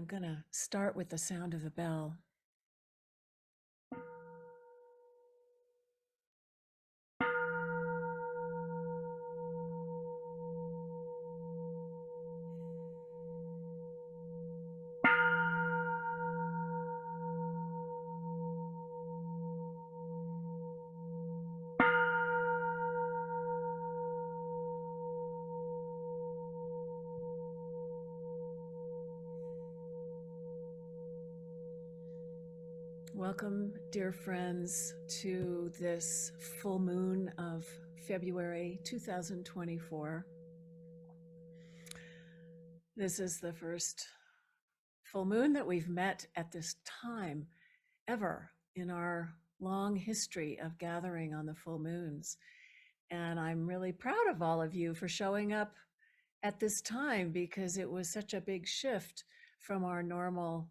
I'm going to start with the sound of a bell. Welcome, dear friends, to this full moon of February 2024. This is the first full moon that we've met at this time ever in our long history of gathering on the full moons. And I'm really proud of all of you for showing up at this time, because it was such a big shift from our normal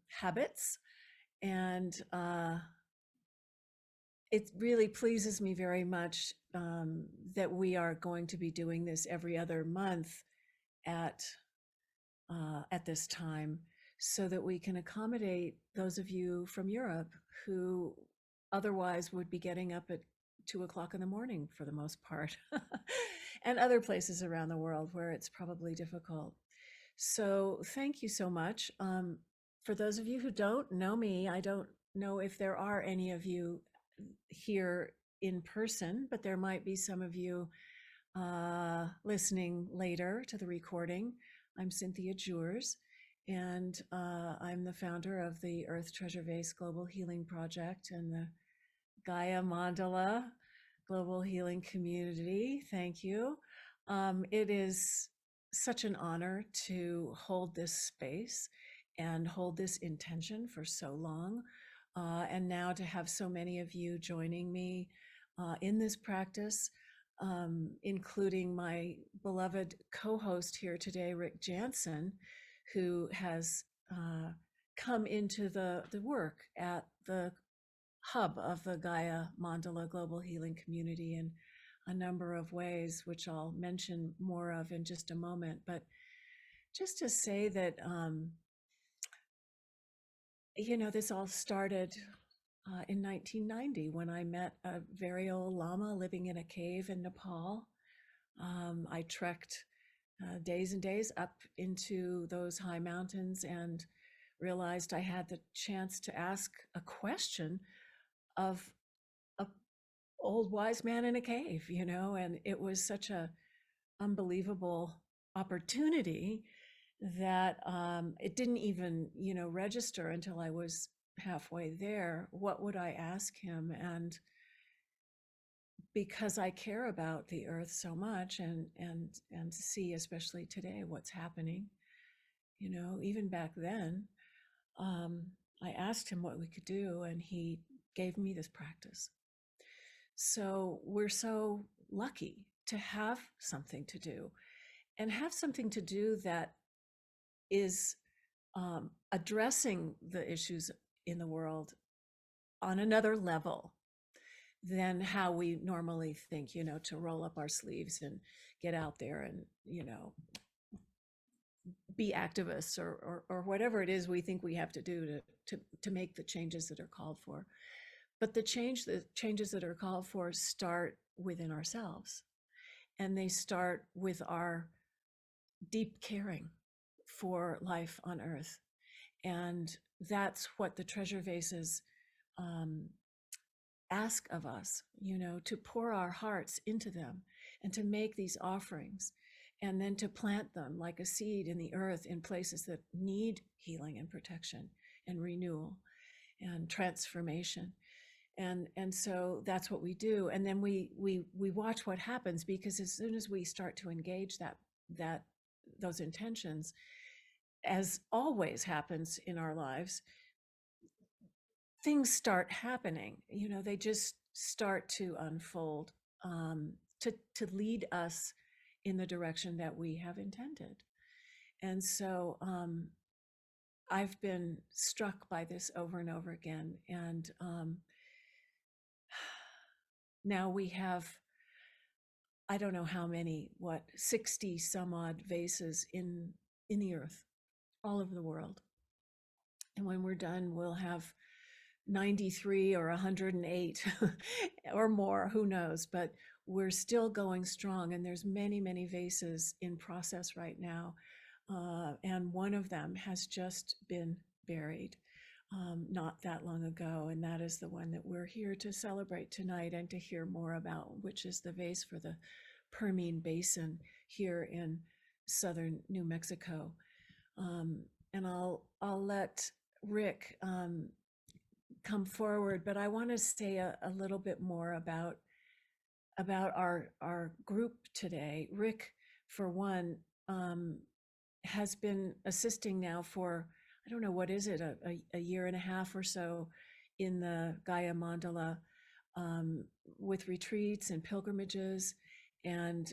habits. And it really pleases me very much that we are going to be doing this every other month at this time, so that we can accommodate those of you from Europe who otherwise would be getting up at 2 o'clock in the morning for the most part, and other places around the world where it's probably difficult. So thank you so much. For those of you who don't know me, I don't know if there are any of you here in person, but there might be some of you listening later to the recording. I'm Cynthia Jurs, and I'm the founder of the Earth Treasure Vase Global Healing Project and the Gaia Mandala Global Healing Community. Thank you. It is such an honor to hold this space and hold this intention for so long. And now to have so many of you joining me in this practice, including my beloved co-host here today, Rick Jansen, who has come into the work at the hub of the Gaia Mandala Global Healing Community in a number of ways, which I'll mention more of in just a moment. But just to say that, this all started in 1990 when I met a very old lama living in a cave in Nepal. I trekked days and days up into those high mountains and realized I had the chance to ask a question of a old wise man in a cave, and it was such a unbelievable opportunity that it didn't even, register until I was halfway there. What would I ask him? And because I care about the earth so much, and see, especially today, what's happening, even back then, I asked him what we could do, and he gave me this practice. So we're so lucky to have something to do, and have something to do that is addressing the issues in the world on another level than how we normally think, to roll up our sleeves and get out there and, be activists or whatever it is we think we have to do to make the changes that are called for. But the changes that are called for start within ourselves, and they start with our deep caring for life on Earth. And that's what the treasure vases ask of us, to pour our hearts into them and to make these offerings, and then to plant them like a seed in the earth in places that need healing and protection and renewal and transformation. And so that's what we do. And then we watch what happens, because as soon as we start to engage those intentions, as always happens in our lives, things start happening. They just start to unfold, to lead us in the direction that we have intended. And so I've been struck by this over and over again. And now we have, I don't know how many, 60 some odd vases in the earth. all over the world. And when we're done, we'll have 93 or 108 or more, who knows, but we're still going strong. And there's many, many vases in process right now. And one of them has just been buried not that long ago. And that is the one that we're here to celebrate tonight and to hear more about, which is the vase for the Permian Basin here in southern New Mexico. And I'll let Rick come forward, but I want to say a little bit more about our group today. Rick, for one, has been assisting now for, I don't know, what is it, a year and a half or so in the Gaia Mandala with retreats and pilgrimages. And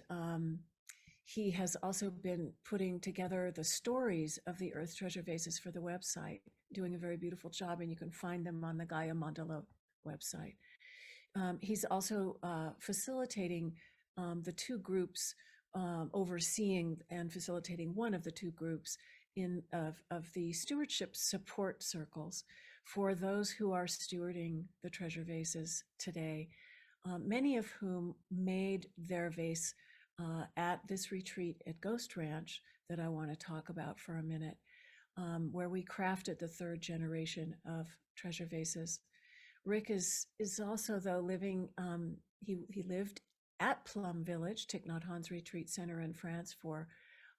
he has also been putting together the stories of the Earth Treasure Vases for the website, doing a very beautiful job, and you can find them on the Gaia Mandala website. He's also facilitating the two groups, overseeing and facilitating one of the two groups of the stewardship support circles for those who are stewarding the treasure vases today, many of whom made their vase at this retreat at Ghost Ranch that I want to talk about for a minute, where we crafted the third generation of treasure vases. Rick is also, though, living, he lived at Plum Village, Thich Nhat Hanh's retreat center in France, for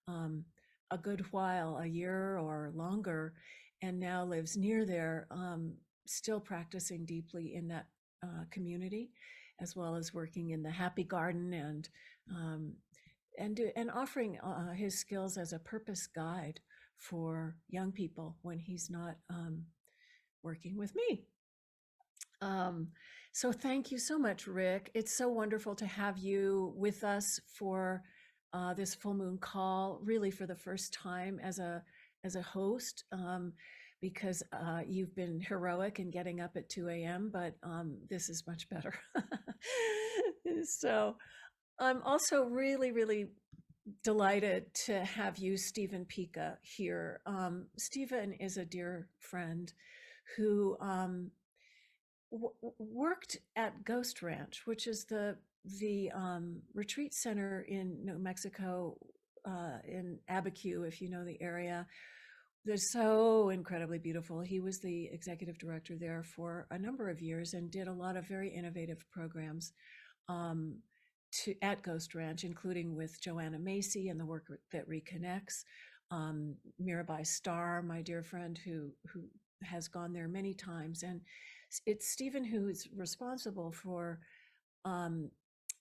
a good while, a year or longer, and now lives near there, still practicing deeply in that community, as well as working in the Happy Garden and offering his skills as a purpose guide for young people when he's not working with me. So thank you so much, Rick. It's so wonderful to have you with us for this full moon call, really for the first time as a host, because you've been heroic in getting up at 2 a.m., but this is much better. So I'm also really, really delighted to have you, Stephen Picha, here. Stephen is a dear friend who worked at Ghost Ranch, which is the retreat center in New Mexico, in Abiquiu, if you know the area. They're so incredibly beautiful. He was the executive director there for a number of years and did a lot of very innovative programs at Ghost Ranch, including with Joanna Macy and the work that reconnects. Mirabai Starr, my dear friend, who has gone there many times. And it's Stephen who is responsible for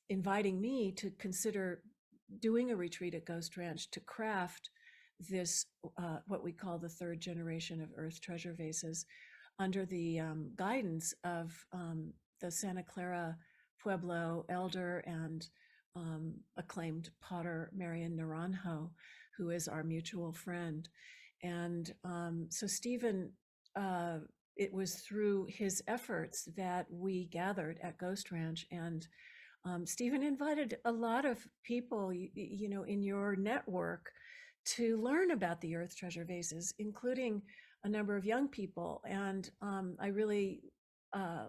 inviting me to consider doing a retreat at Ghost Ranch to craft this, what we call the third generation of Earth Treasure Vases, under the guidance of the Santa Clara Pueblo elder and acclaimed potter Marian Naranjo, who is our mutual friend. And so Stephen, it was through his efforts that we gathered at Ghost Ranch, and Stephen invited a lot of people, you know, in your network to learn about the Earth Treasure Vases, including a number of young people. And I really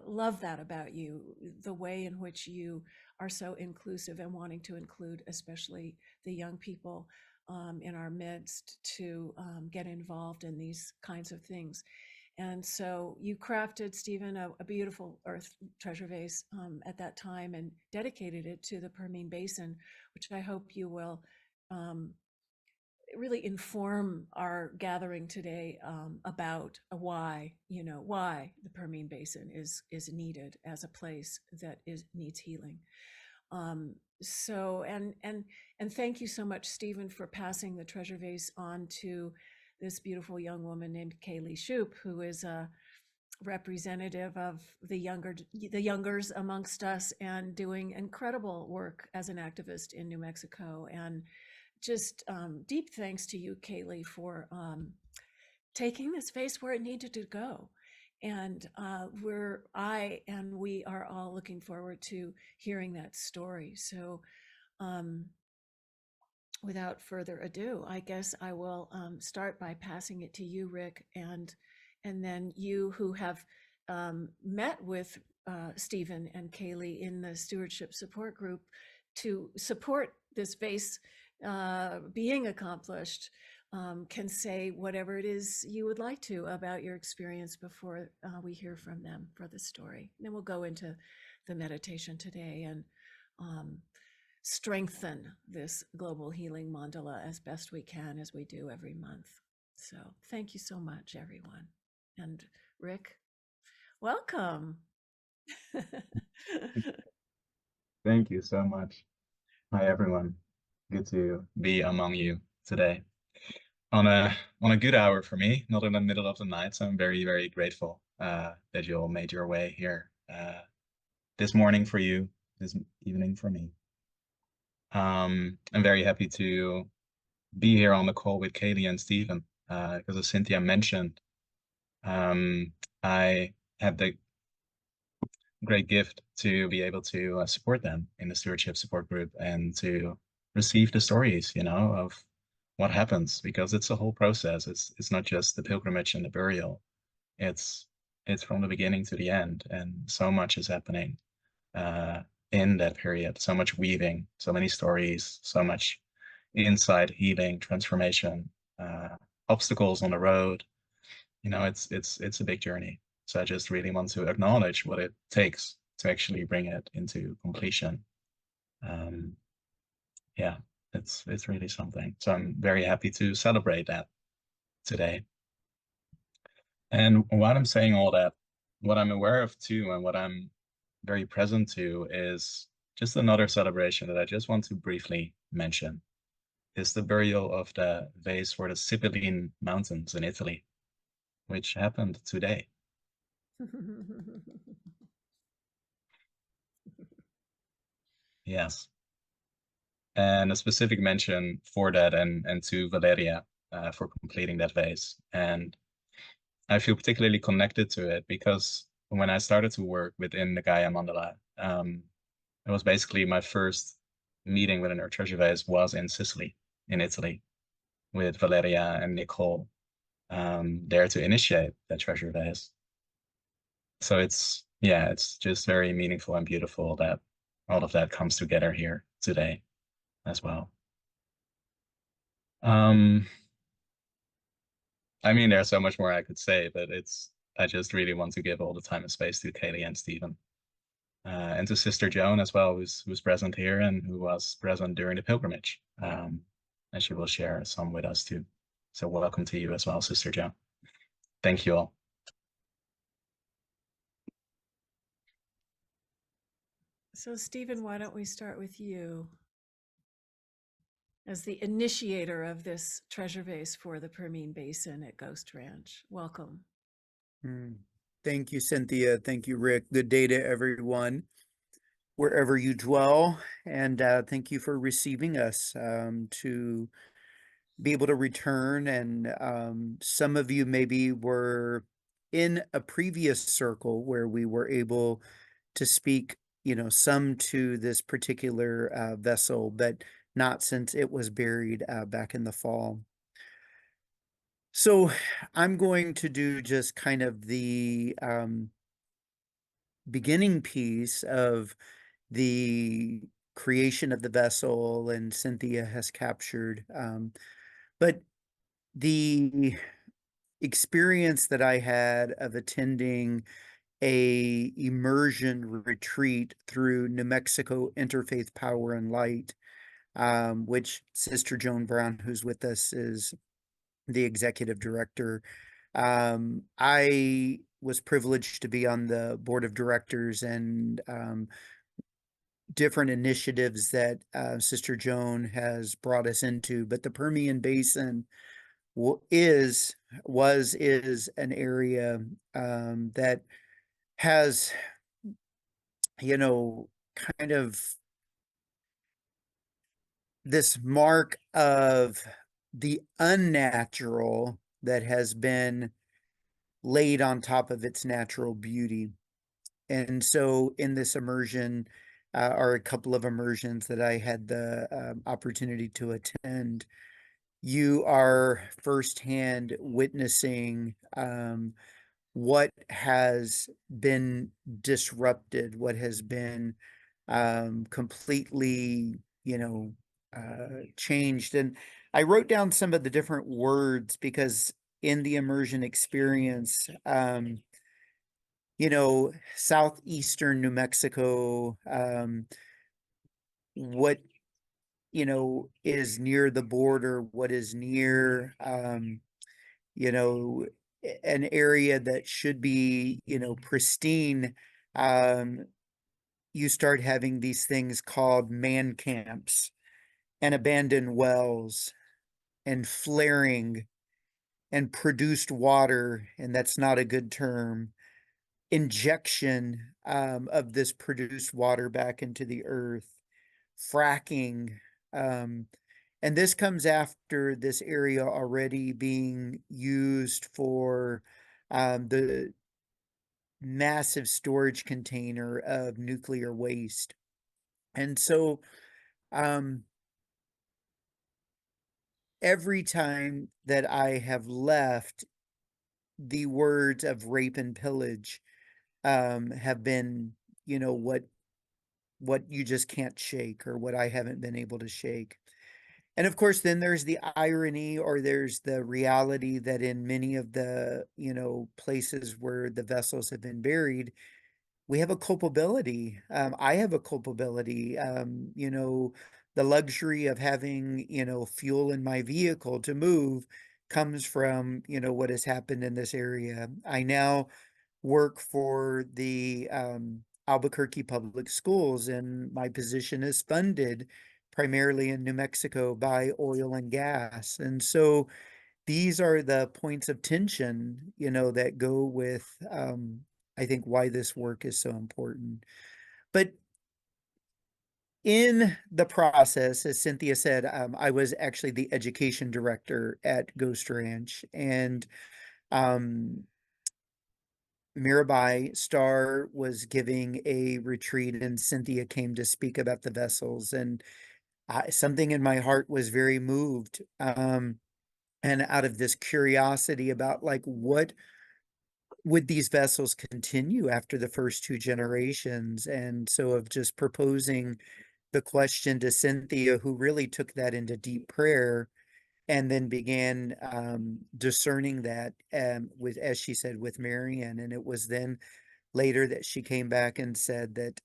love that about you, the way in which you are so inclusive and wanting to include especially the young people in our midst to get involved in these kinds of things. And so you crafted, Stephen, a beautiful Earth Treasure Vase at that time and dedicated it to the Permian Basin, which I hope you will really inform our gathering today about why the Permian Basin is needed as a place that needs healing. So and thank you so much, Stephen, for passing the treasure vase on to this beautiful young woman named Kayley Shoup, who is a representative of the youngers amongst us and doing incredible work as an activist in New Mexico. And just deep thanks to you, Kayley, for taking this vase where it needed to go. And we are all looking forward to hearing that story. So without further ado, I guess I will start by passing it to you, Rick, and then you who have met with Stephen and Kayley in the stewardship support group to support this vase being accomplished, can say whatever it is you would like to about your experience before we hear from them for the story. And then we'll go into the meditation today and strengthen this global healing mandala as best we can, as we do every month. So thank you so much, everyone. And Rick, welcome. Thank you so much. Hi, everyone. Good to be among you today on a good hour for me, not in the middle of the night. So I'm very, very grateful that you all made your way here this morning for you, this evening for me. I'm very happy to be here on the call with Kayley and Stephen because as Cynthia mentioned, I had the great gift to be able to support them in the stewardship support group and to receive the stories, of what happens because it's a whole process. It's not just the pilgrimage and the burial. It's it's from the beginning to the end, and so much is happening in that period. So much weaving, so many stories, so much insight, healing, transformation, obstacles on the road. It's a big journey. So I just really want to acknowledge what it takes to actually bring it into completion. Um, yeah, it's really something. So I'm very happy to celebrate that today. And while I'm saying all that, what I'm aware of too, and what I'm very present to is just another celebration that I just want to briefly mention is the burial of the vase for the Sibylline Mountains in Italy, which happened today. Yes. And a specific mention for that and to Valeria for completing that vase. And I feel particularly connected to it because when I started to work within the Gaia Mandala, it was basically my first meeting with an Earth Treasure Vase was in Sicily, in Italy, with Valeria and Nicole there to initiate that treasure vase. So it's just very meaningful and beautiful that all of that comes together here today as well. Um, I mean, there's so much more I could say, but I just really want to give all the time and space to Kayley and Stephen. And to Sister Joan as well, who's present here and who was present during the pilgrimage. And she will share some with us too. So welcome to you as well, Sister Joan. Thank you all. So Stephen, why don't we start with you as the initiator of this treasure vase for the Permian Basin at Ghost Ranch. Welcome. Thank you, Cynthia. Thank you, Rick. Good day to everyone, wherever you dwell. And thank you for receiving us to be able to return. And some of you maybe were in a previous circle where we were able to speak, some to this particular vessel, but not since it was buried back in the fall. So I'm going to do just kind of the beginning piece of the creation of the vessel, and Cynthia has captured. But the experience that I had of attending a immersion retreat through New Mexico Interfaith Power and Light, which Sister Joan Brown, who's with us, is the executive director. I was privileged to be on the board of directors and different initiatives that Sister Joan has brought us into. But the Permian Basin is an area that has, kind of this mark of the unnatural that has been laid on top of its natural beauty. And so in this immersion, or a couple of immersions that I had the opportunity to attend, you are firsthand witnessing what has been disrupted, what has been completely, changed. And I wrote down some of the different words because in the immersion experience, southeastern New Mexico, what is near the border, what is near you know an area that should be pristine. um you start having these things called man camps and abandoned wells and flaring and produced water, and that's not a good term, injection of this produced water back into the earth, fracking. um, and this comes after this area already being used for the massive storage container of nuclear waste. And so um, every time that I have left, the words of rape and pillage have been, what you just can't shake, or what I haven't been able to shake. And of course, then there's the irony, or there's the reality that in many of the, places where the vessels have been buried, we have a culpability. I have a culpability. The luxury of having, fuel in my vehicle to move comes from, what has happened in this area. I now work for the Albuquerque Public Schools, and my position is funded primarily in New Mexico by oil and gas. And so these are the points of tension, that go with, I think, why this work is so important. But in the process, as Cynthia said, I was actually the education director at Ghost Ranch, and um, Mirabai Star was giving a retreat, and Cynthia came to speak about the vessels, and something in my heart was very moved. And out of this curiosity about, like, what would these vessels continue after the first two generations? And so of just proposing the question to Cynthia, who really took that into deep prayer, and then began discerning that with, as she said, with Marian. And it was then later that she came back and said that,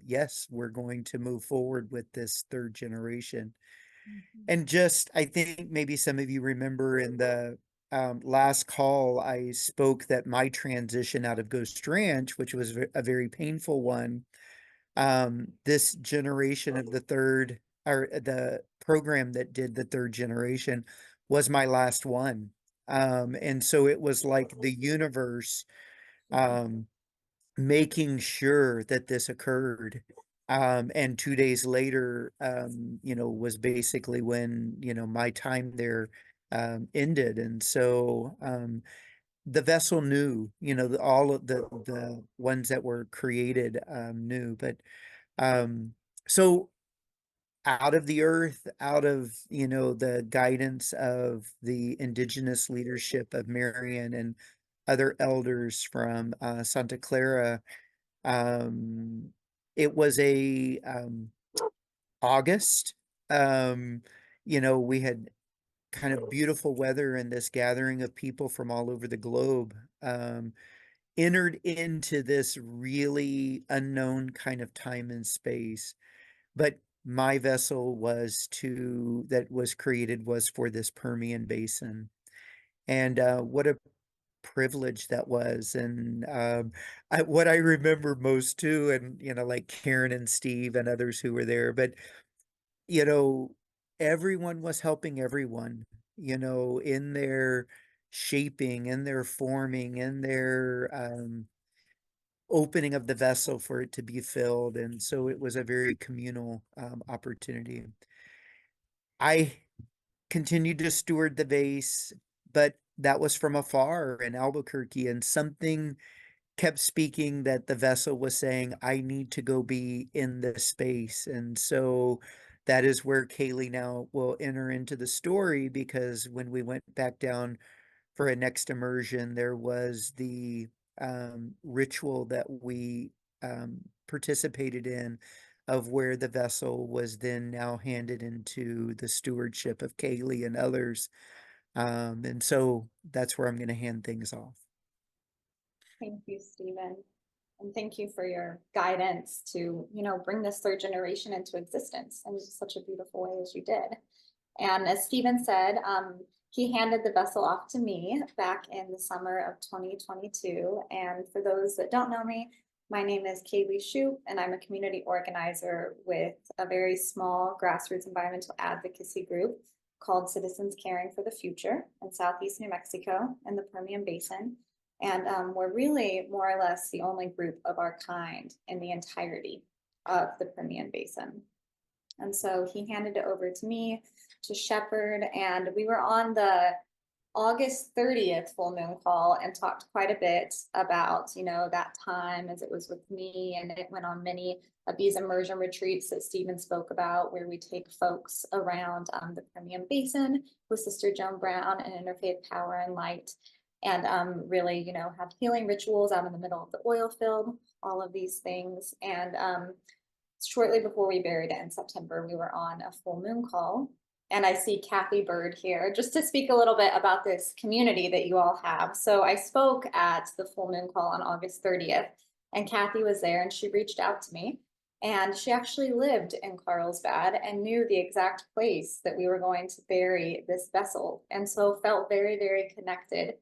yes, we're going to move forward with this third generation. And just, I think maybe some of you remember in the last call, I spoke that my transition out of Ghost Ranch, which was a very painful one, this generation of the third, or the program that did the third generation, was my last one. And so it was like the universe um, making sure that this occurred. And 2 days later, was basically when, my time there ended. And so the vessel knew, all of the ones that were created knew. But so out of the earth, out of, the guidance of the indigenous leadership of Marian and other elders from Santa Clara, um, it was a August. We had kind of beautiful weather, and this gathering of people from all over the globe entered into this really unknown kind of time and space. But my vessel that was created was for this Permian Basin. And what a privilege that was. And what I remember most too, and, like Karen and Steve and others who were there, but, you know, everyone was helping everyone, in their shaping, in their forming, in their opening of the vessel for it to be filled. And so it was a very communal opportunity. I continued to steward the vase, but that was from afar in Albuquerque, and something kept speaking that the vessel was saying, I need to go be in this space. And so that is where Kayley now will enter into the story, because when we went back down for a next immersion, there was the ritual that we participated in, of where the vessel was then now handed into the stewardship of Kayley and others. And so that's where I'm going to hand things off. Thank you, Stephen. And thank you for your guidance to, bring this third generation into existence in such a beautiful way as you did. And as Stephen said, he handed the vessel off to me back in the summer of 2022. And for those that don't know me, my name is Kayley Shoup, and I'm a community organizer with a very small grassroots environmental advocacy group called Citizens Caring for the Future in Southeast New Mexico in the Permian Basin. And we're really more or less the only group of our kind in the entirety of the Permian Basin. And so he handed it over to me to shepherd, and we were on the August 30th full moon call and talked quite a bit about, that time as it was with me, and it went on many of these immersion retreats that Stephen spoke about, where we take folks around the Permian Basin with Sister Joan Brown and Interfaith Power and Light, and really, have healing rituals out in the middle of the oil field, all of these things. And shortly before we buried it in September, we were on a full moon call. And I see Kathy Bird here just to speak a little bit about this community that you all have. So I spoke at the full moon call on August 30th, and Kathy was there, and she reached out to me. And she actually lived in Carlsbad and knew the exact place that we were going to bury this vessel. And so felt very, very connected.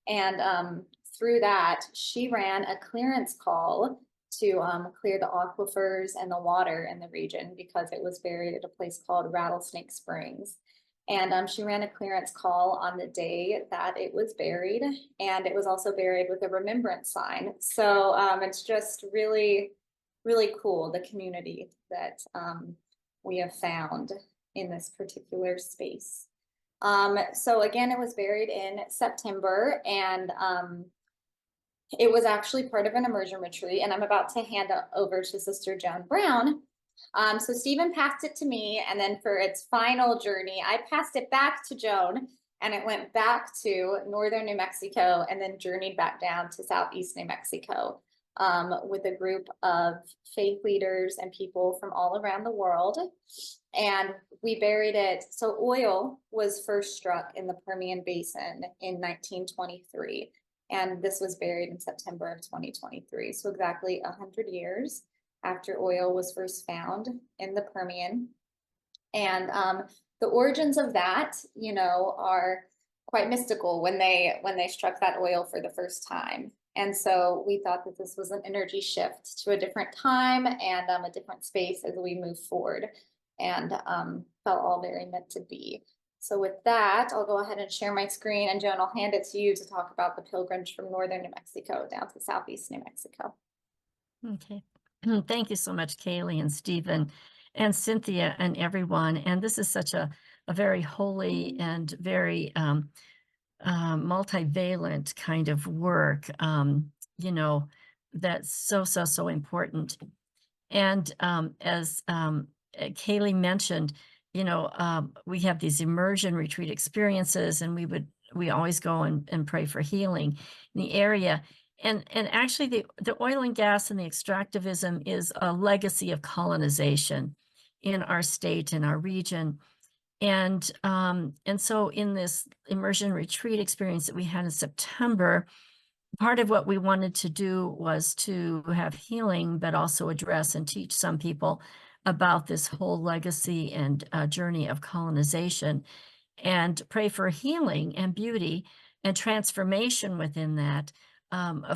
And through that, she ran a clearance call to clear the aquifers and the water in the region, because it was buried at a place called Rattlesnake Springs. And she ran a clearance call on the day that it was buried, and it was also buried with a remembrance sign. So it's just really, really cool, the community that we have found in this particular space. So again, it was buried in September, and it was actually part of an immersion retreat, and I'm about to hand it over to Sister Joan Brown. So Stephen passed it to me, and then for its final journey, I passed it back to Joan, and it went back to northern New Mexico, and then journeyed back down to southeast New Mexico with a group of faith leaders and people from all around the world. And we buried it. So oil was first struck in the Permian Basin in 1923. And this was buried in September of 2023. So exactly 100 years after oil was first found in the Permian. And the origins of that, are quite mystical when they struck that oil for the first time. And so we thought that this was an energy shift to a different time and a different space as we move forward, and felt all very meant to be. So with that, I'll go ahead and share my screen, and Joan, I'll hand it to you to talk about the pilgrimage from northern New Mexico down to southeast New Mexico. Okay. Thank you so much, Kayley and Stephen and Cynthia and everyone. And this is such a very holy and very multivalent kind of work, that's so important. And as Kayley mentioned, we have these immersion retreat experiences, and we always go and pray for healing in the area. And actually the oil and gas and the extractivism is a legacy of colonization in our state, in our region. And so in this immersion retreat experience that we had in September, part of what we wanted to do was to have healing, but also address and teach some people about this whole legacy and journey of colonization, and pray for healing and beauty and transformation within that,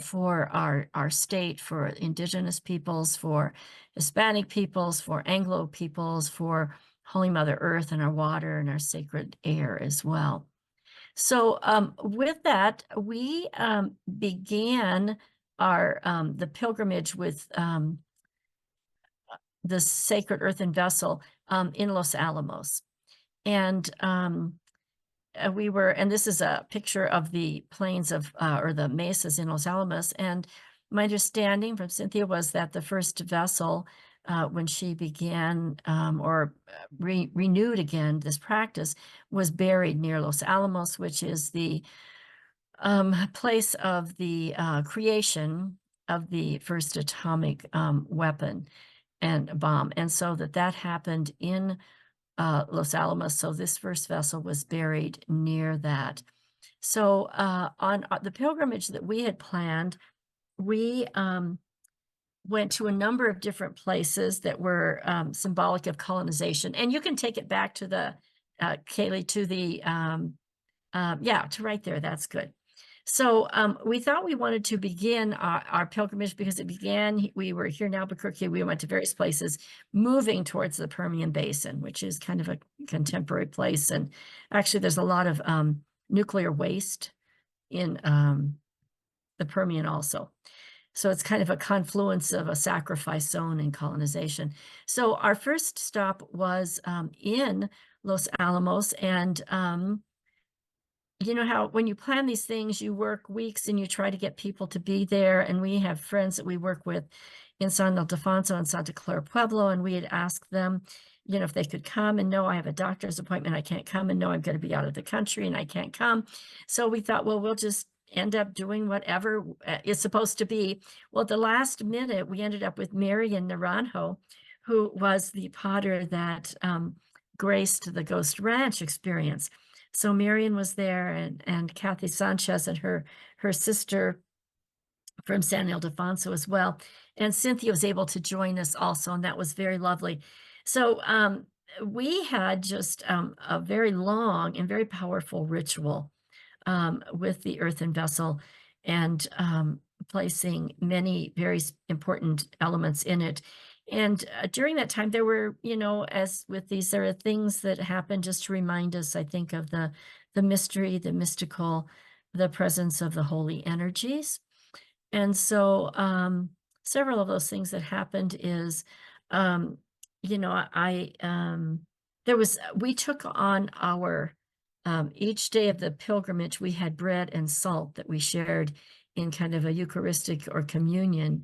for our state, for Indigenous peoples, for Hispanic peoples, for Anglo peoples, for Holy Mother Earth and our water and our sacred air as well. So with that, we began our the pilgrimage with the Sacred Earthen Vessel in Los Alamos. And and this is a picture of the plains of, or the mesas in Los Alamos. And my understanding from Cynthia was that the first vessel, when she began renewed again this practice, was buried near Los Alamos, which is the place of the creation of the first atomic weapon and bomb. And so that happened in Los Alamos. So this first vessel was buried near that. So on the pilgrimage that we had planned, we went to a number of different places that were symbolic of colonization. And you can take it back to the, Kayley, to the, to right there. That's good. So we thought we wanted to begin our pilgrimage because it began, we were here in Albuquerque, we went to various places, moving towards the Permian Basin, which is kind of a contemporary place. And actually there's a lot of nuclear waste in the Permian also. So it's kind of a confluence of a sacrifice zone and colonization. So our first stop was in Los Alamos, and you know how when you plan these things, you work weeks and you try to get people to be there. And we have friends that we work with in San Ildefonso and Santa Clara Pueblo, and we had asked them, you know, if they could come, and no, I have a doctor's appointment, I can't come, and no, I'm going to be out of the country and I can't come. So we thought, well, we'll just end up doing whatever is supposed to be. Well, at the last minute, we ended up with Marian Naranjo, who was the potter that graced the Ghost Ranch experience. So Marian was there, and Kathy Sanchez and her sister from San Ildefonso as well. And Cynthia was able to join us also, and that was very lovely. So we had just a very long and very powerful ritual with the earthen vessel, and placing many very important elements in it. And during that time, there were, you know, as with these, there are things that happen just to remind us, I think, of the mystery, the mystical, the presence of the holy energies. And so several of those things that happened is, you know, we took on our, each day of the pilgrimage, we had bread and salt that we shared in kind of a Eucharistic or communion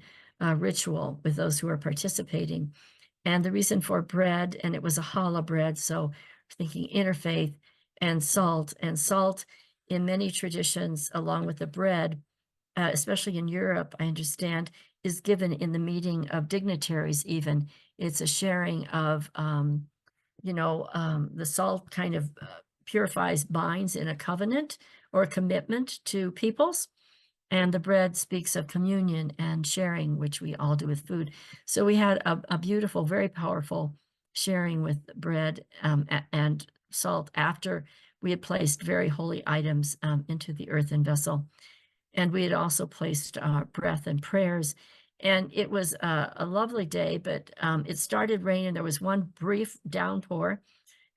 ritual with those who are participating. And the reason for bread, and it was a challah bread, so thinking interfaith, and salt in many traditions, along with the bread, especially in Europe, I understand, is given in the meeting of dignitaries even. It's a sharing of, you know, the salt kind of purifies, binds in a covenant or a commitment to peoples. And the bread speaks of communion and sharing, which we all do with food. So we had a beautiful, very powerful sharing with bread and salt after we had placed very holy items into the earthen vessel. And we had also placed breath and prayers. And it was a lovely day, but it started raining. There was one brief downpour.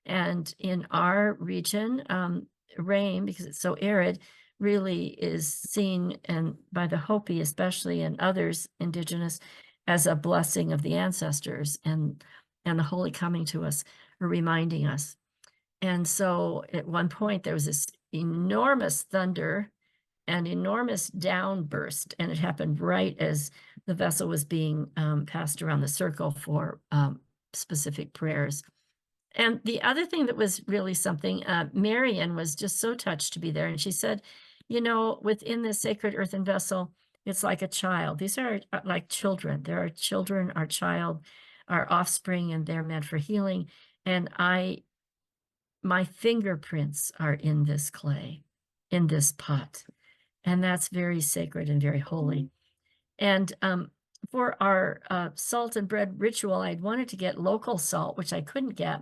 And in our region, rain, because it's so arid, really is seen, and by the Hopi especially, and others indigenous, as a blessing of the ancestors, and the holy coming to us, or reminding us. And so at one point there was this enormous thunder and enormous downburst, and it happened right as the vessel was being passed around the circle for specific prayers. And the other thing that was really something, Marian was just so touched to be there. And she said, you know, within the sacred earthen vessel, it's like a child. These are like children. There are children, our child, our offspring, and they're meant for healing. And my fingerprints are in this clay, in this pot. And that's very sacred and very holy. And for our salt and bread ritual, I'd wanted to get local salt, which I couldn't get.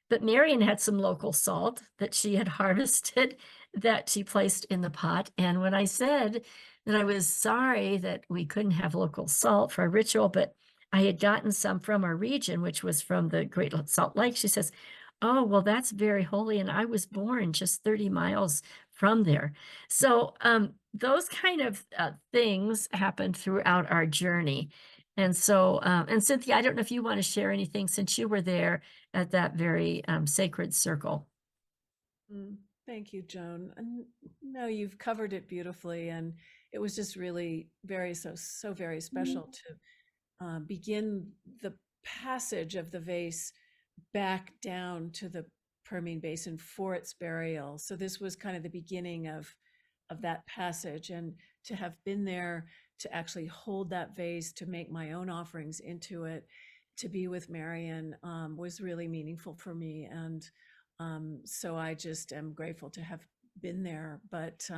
But Marian had some local salt that she had harvested that she placed in the pot. And when I said that I was sorry that we couldn't have local salt for our ritual, but I had gotten some from our region, which was from the Great Salt Lake, she says, oh, well, that's very holy. And I was born just 30 miles from there. So those kind of things happened throughout our journey. And so, and Cynthia, I don't know if you want to share anything since you were there at that very sacred circle. Thank you, Joan. And no, you've covered it beautifully. And it was just really so very special to begin the passage of the vase back down to the Permian Basin for its burial. So this was kind of the beginning of that passage, and to have been there, to actually hold that vase, to make my own offerings into it, to be with Marion was really meaningful for me. And so I just am grateful to have been there. But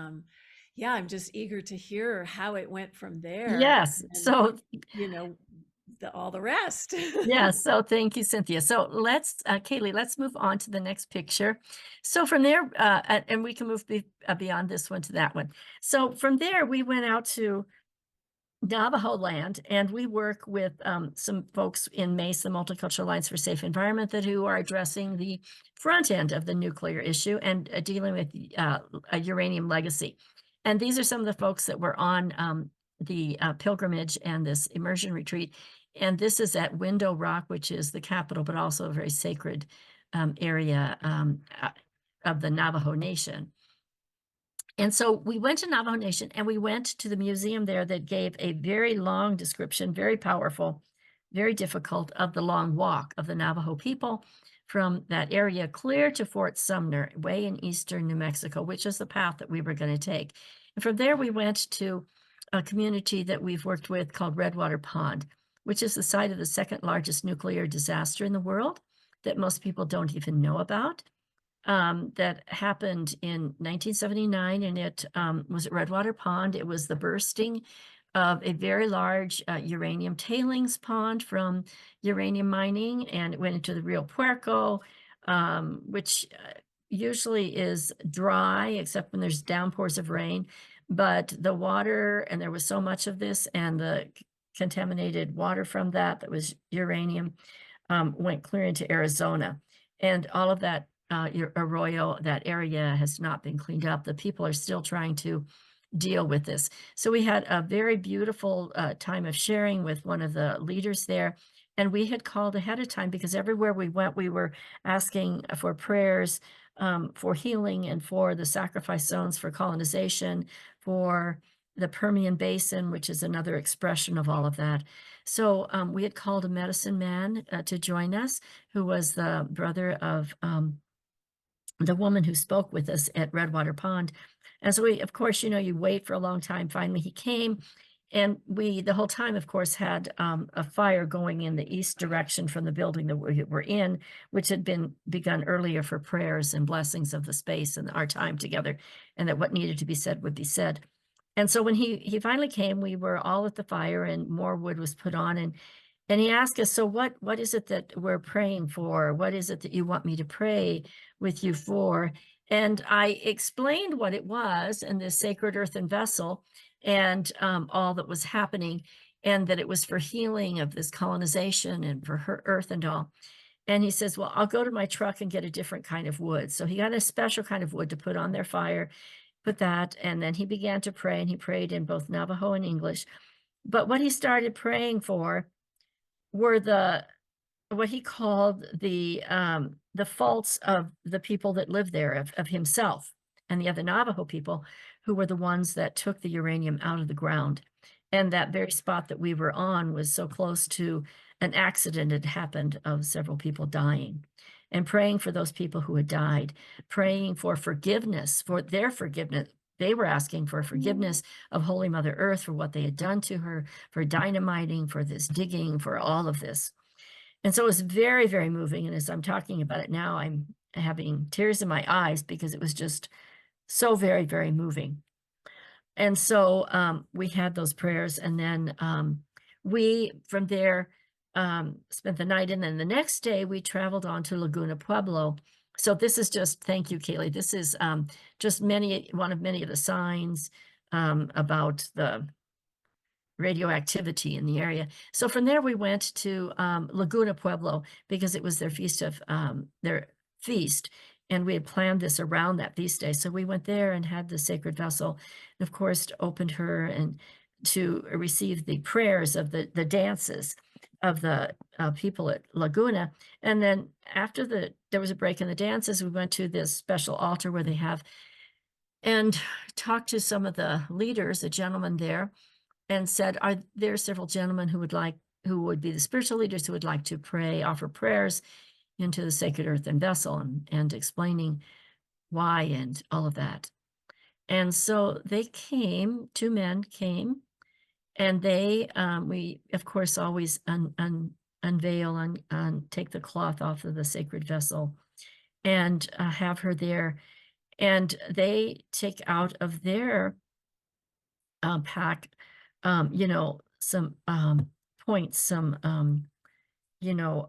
yeah, I'm just eager to hear how it went from there. Yes. And, So, you know, all the rest. yeah. So thank you, Cynthia. So let's, Kayley, let's move on to the next picture. So from there, and we can move beyond this one to that one. So from there, we went out to Navajo land, and we work with some folks in MACE, the Multicultural Alliance for Safe Environment, who are addressing the front end of the nuclear issue and dealing with a uranium legacy. And these are some of the folks that were on the pilgrimage and this immersion retreat. And this is at Window Rock, which is the capital, but also a very sacred area of the Navajo Nation. And so we went to Navajo Nation, and we went to the museum there that gave a very long description, very powerful, very difficult, of the long walk of the Navajo people from that area clear to Fort Sumner, way in eastern New Mexico, which is the path that we were going to take. And from there, we went to a community that we've worked with called Redwater Pond, which is the site of the second largest nuclear disaster in the world that most people don't even know about. That happened in 1979, and it was at Redwater Pond. It was the bursting of a very large uranium tailings pond from uranium mining, and it went into the Rio Puerco, which usually is dry, except when there's downpours of rain. But the water, and there was so much of this, and the contaminated water from that was uranium, went clear into Arizona. And all of that your arroyo, that area has not been cleaned up. The people are still trying to deal with this. So we had a very beautiful time of sharing with one of the leaders there. And we had called ahead of time because everywhere we went, we were asking for prayers for healing and for the sacrifice zones for colonization, for the Permian Basin, which is another expression of all of that. So we had called a medicine man to join us, who was the brother of the woman who spoke with us at Redwater Pond. And so we, of course, you wait for a long time. Finally, he came, and we, the whole time, of course, had a fire going in the east direction from the building that we were in, which had been begun earlier for prayers and blessings of the space and our time together, and that what needed to be said would be said. And so when he finally came, we were all at the fire, and more wood was put on, and he asked us, so what is it that we're praying for? What is it that you want me to pray with you for? And I explained what it was, and the Sacred Earthen Vessel, and all that was happening, and that it was for healing of this colonization and for her earth and all. And he says, well, I'll go to my truck and get a different kind of wood. So he got a special kind of wood to put on their fire, put that, and then he began to pray, and he prayed in both Navajo and English. But what he started praying for were what he called the faults of the people that lived there, of himself and the other Navajo people, who were the ones that took the uranium out of the ground. And that very spot that we were on was so close to an accident had happened of several people dying. And praying for those people who had died, praying for forgiveness, for their forgiveness. They were asking for forgiveness of Holy Mother Earth for what they had done to her, for dynamiting, for this digging, for all of this. And so it was very, very moving. And as I'm talking about it now, I'm having tears in my eyes because it was just so very, very moving. And so we had those prayers, and then we, from there, spent the night, and then the next day we traveled on to Laguna Pueblo. So this is just, thank you, Kayley. This is just one of many of the signs about the radioactivity in the area. So from there we went to Laguna Pueblo because it was their feast, and we had planned this around that feast day. So we went there and had the sacred vessel, and of course opened her and to receive the prayers of the dances of the people at Laguna. And then after there was a break in the dances, we went to this special altar where they have and talked to some of the leaders, a gentleman there, and said, are there several gentlemen who would be the spiritual leaders who would like to pray, offer prayers into the Sacred Earthen Vessel, and explaining why and all of that. And so they came, 2 men came, and they, we of course always unveil and take the cloth off of the sacred vessel and have her there. And they take out of their pack, you know, some points, some, you know,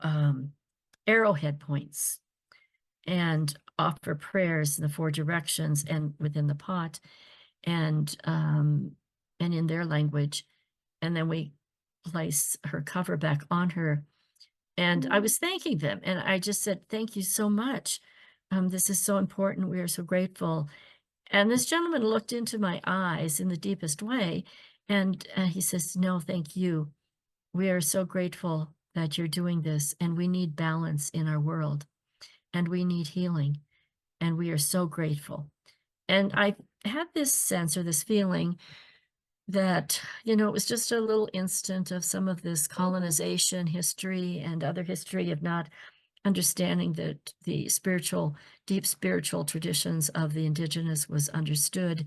arrowhead points, and offer prayers in the 4 directions and within the pot, and in their language. And then we place her cover back on her. And I was thanking them, and I just said, thank you so much. This is so important. We are so grateful. And this gentleman looked into my eyes in the deepest way, and he says, no, thank you. We are so grateful that you're doing this, and we need balance in our world, and we need healing, and we are so grateful. And I had this sense, or this feeling, that, you know, it was just a little instant of some of this colonization history and other history of not understanding that the deep spiritual traditions of the indigenous was understood,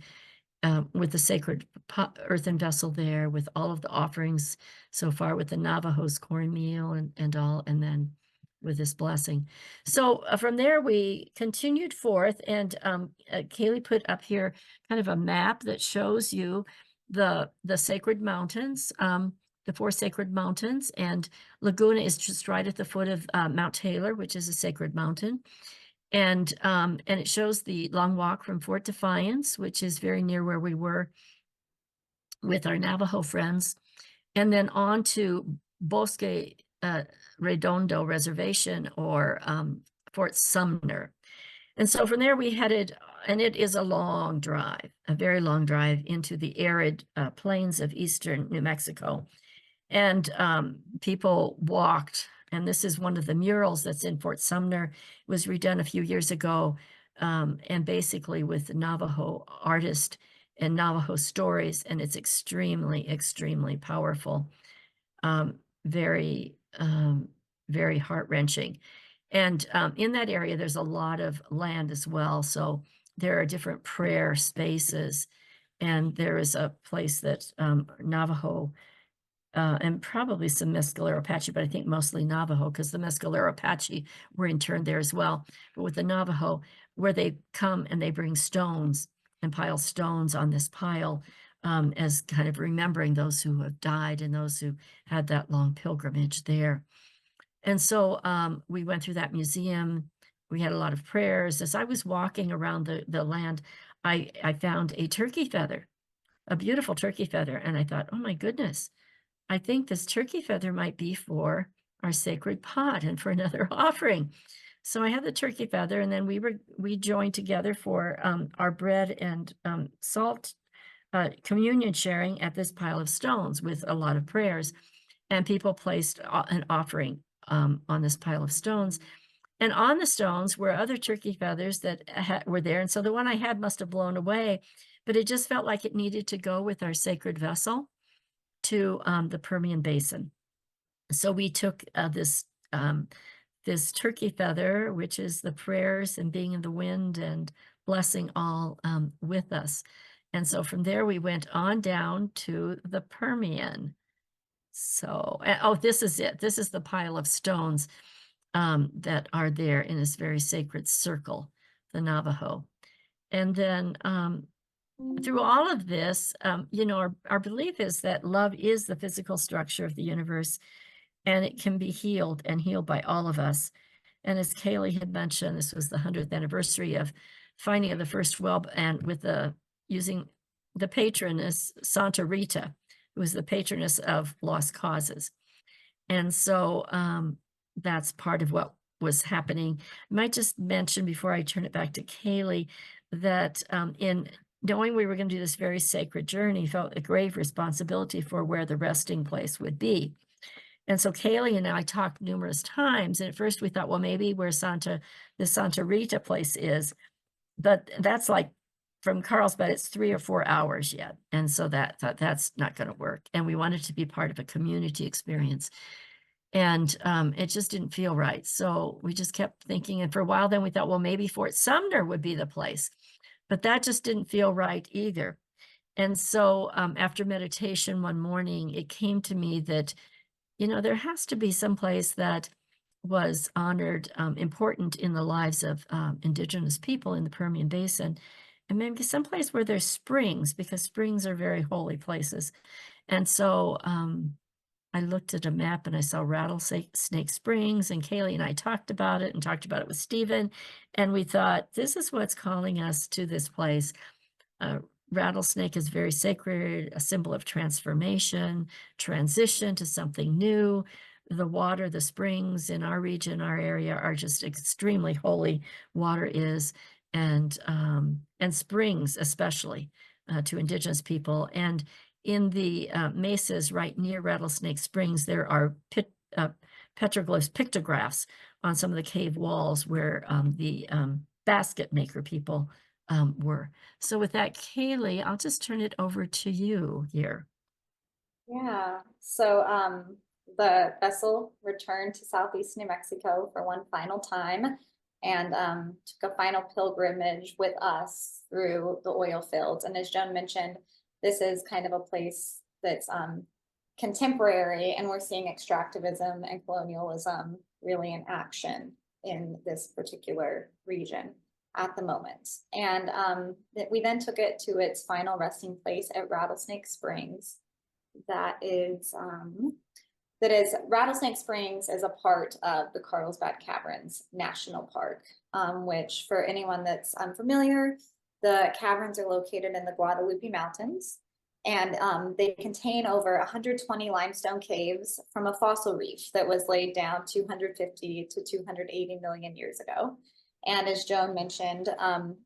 with the sacred earthen vessel there, with all of the offerings so far, with the Navajo's cornmeal and all, and then with this blessing. So from there, we continued forth, and Kayley put up here kind of a map that shows you the sacred mountains, the 4 sacred mountains, and Laguna is just right at the foot of Mount Taylor, which is a sacred mountain. And it shows the long walk from Fort Defiance, which is very near where we were with our Navajo friends, and then on to Bosque Redondo Reservation, or Fort Sumner. And so from there we headed, and it is a long drive, a very long drive into the arid plains of eastern New Mexico. And people walked, and this is one of the murals that's in Fort Sumner. It was redone a few years ago, and basically with Navajo artists and Navajo stories, and it's extremely, extremely powerful, very, very heart-wrenching. And in that area, there's a lot of land as well, so there are different prayer spaces, and there is a place that Navajo, and probably some Mescalero Apache, but I think mostly Navajo, because the Mescalero Apache were interned there as well. But with the Navajo, where they come and they bring stones and pile stones on this pile, as kind of remembering those who have died and those who had that long pilgrimage there. And so we went through that museum. We had a lot of prayers. As I was walking around the land, I found a turkey feather, a beautiful turkey feather. And I thought, oh my goodness, I think this turkey feather might be for our sacred pot and for another offering. So I had the turkey feather, and then we joined together for our bread and salt communion sharing at this pile of stones with a lot of prayers. And people placed an offering on this pile of stones. And on the stones were other turkey feathers that were there. And so the one I had must have blown away, but it just felt like it needed to go with our sacred vessel to the Permian Basin. So we took this turkey feather, which is the prayers and being in the wind and blessing all with us. And so from there, we went on down to the Permian. So, oh, this is it. This is the pile of stones that are there in this very sacred circle, the Navajo. And then through all of this, you know, our belief is that love is the physical structure of the universe, and it can be healed and healed by all of us. And as Kayley had mentioned, this was the 100th anniversary of finding of the first well, and with using the patroness Santa Rita, who was the patroness of lost causes. And so that's part of what was happening. I might just mention before I turn it back to Kayley that in knowing we were going to do this very sacred journey, felt a grave responsibility for where the resting place would be. And so Kayley and I talked numerous times, and at first we thought, well, maybe where the Santa Rita place is, but that's like from Carlsbad, it's 3 or 4 hours yet. And so that's not going to work. And we wanted to be part of a community experience. And it just didn't feel right. So we just kept thinking. And for a while, then we thought, well, maybe Fort Sumner would be the place. But that just didn't feel right either. And so after meditation one morning, it came to me that, you know, there has to be some place that was honored, important in the lives of Indigenous people in the Permian Basin, and maybe someplace where there's springs, because springs are very holy places. And so I looked at a map and I saw Rattlesnake Springs, and Kayley and I talked about it with Stephen, and we thought, this is what's calling us to this place. Rattlesnake is very sacred, a symbol of transformation, transition to something new. The water, the springs in our region, our area are just extremely holy. Water is, and springs especially to Indigenous people. And in the mesas right near Rattlesnake Springs, there are petroglyphs, pictographs on some of the cave walls where the basket maker people were. So with that, Kayley, I'll just turn it over to you here. Yeah, so the vessel returned to southeast New Mexico for one final time and took a final pilgrimage with us through the oil fields. And as Joan mentioned, this is kind of a place that's contemporary, and we're seeing extractivism and colonialism really in action in this particular region at the moment. And we then took it to its final resting place at Rattlesnake Springs. Rattlesnake Springs is a part of the Carlsbad Caverns National Park, which for anyone that's unfamiliar, the caverns are located in the Guadalupe Mountains, and they contain over 120 limestone caves from a fossil reef that was laid down 250 to 280 million years ago. And as Joan mentioned,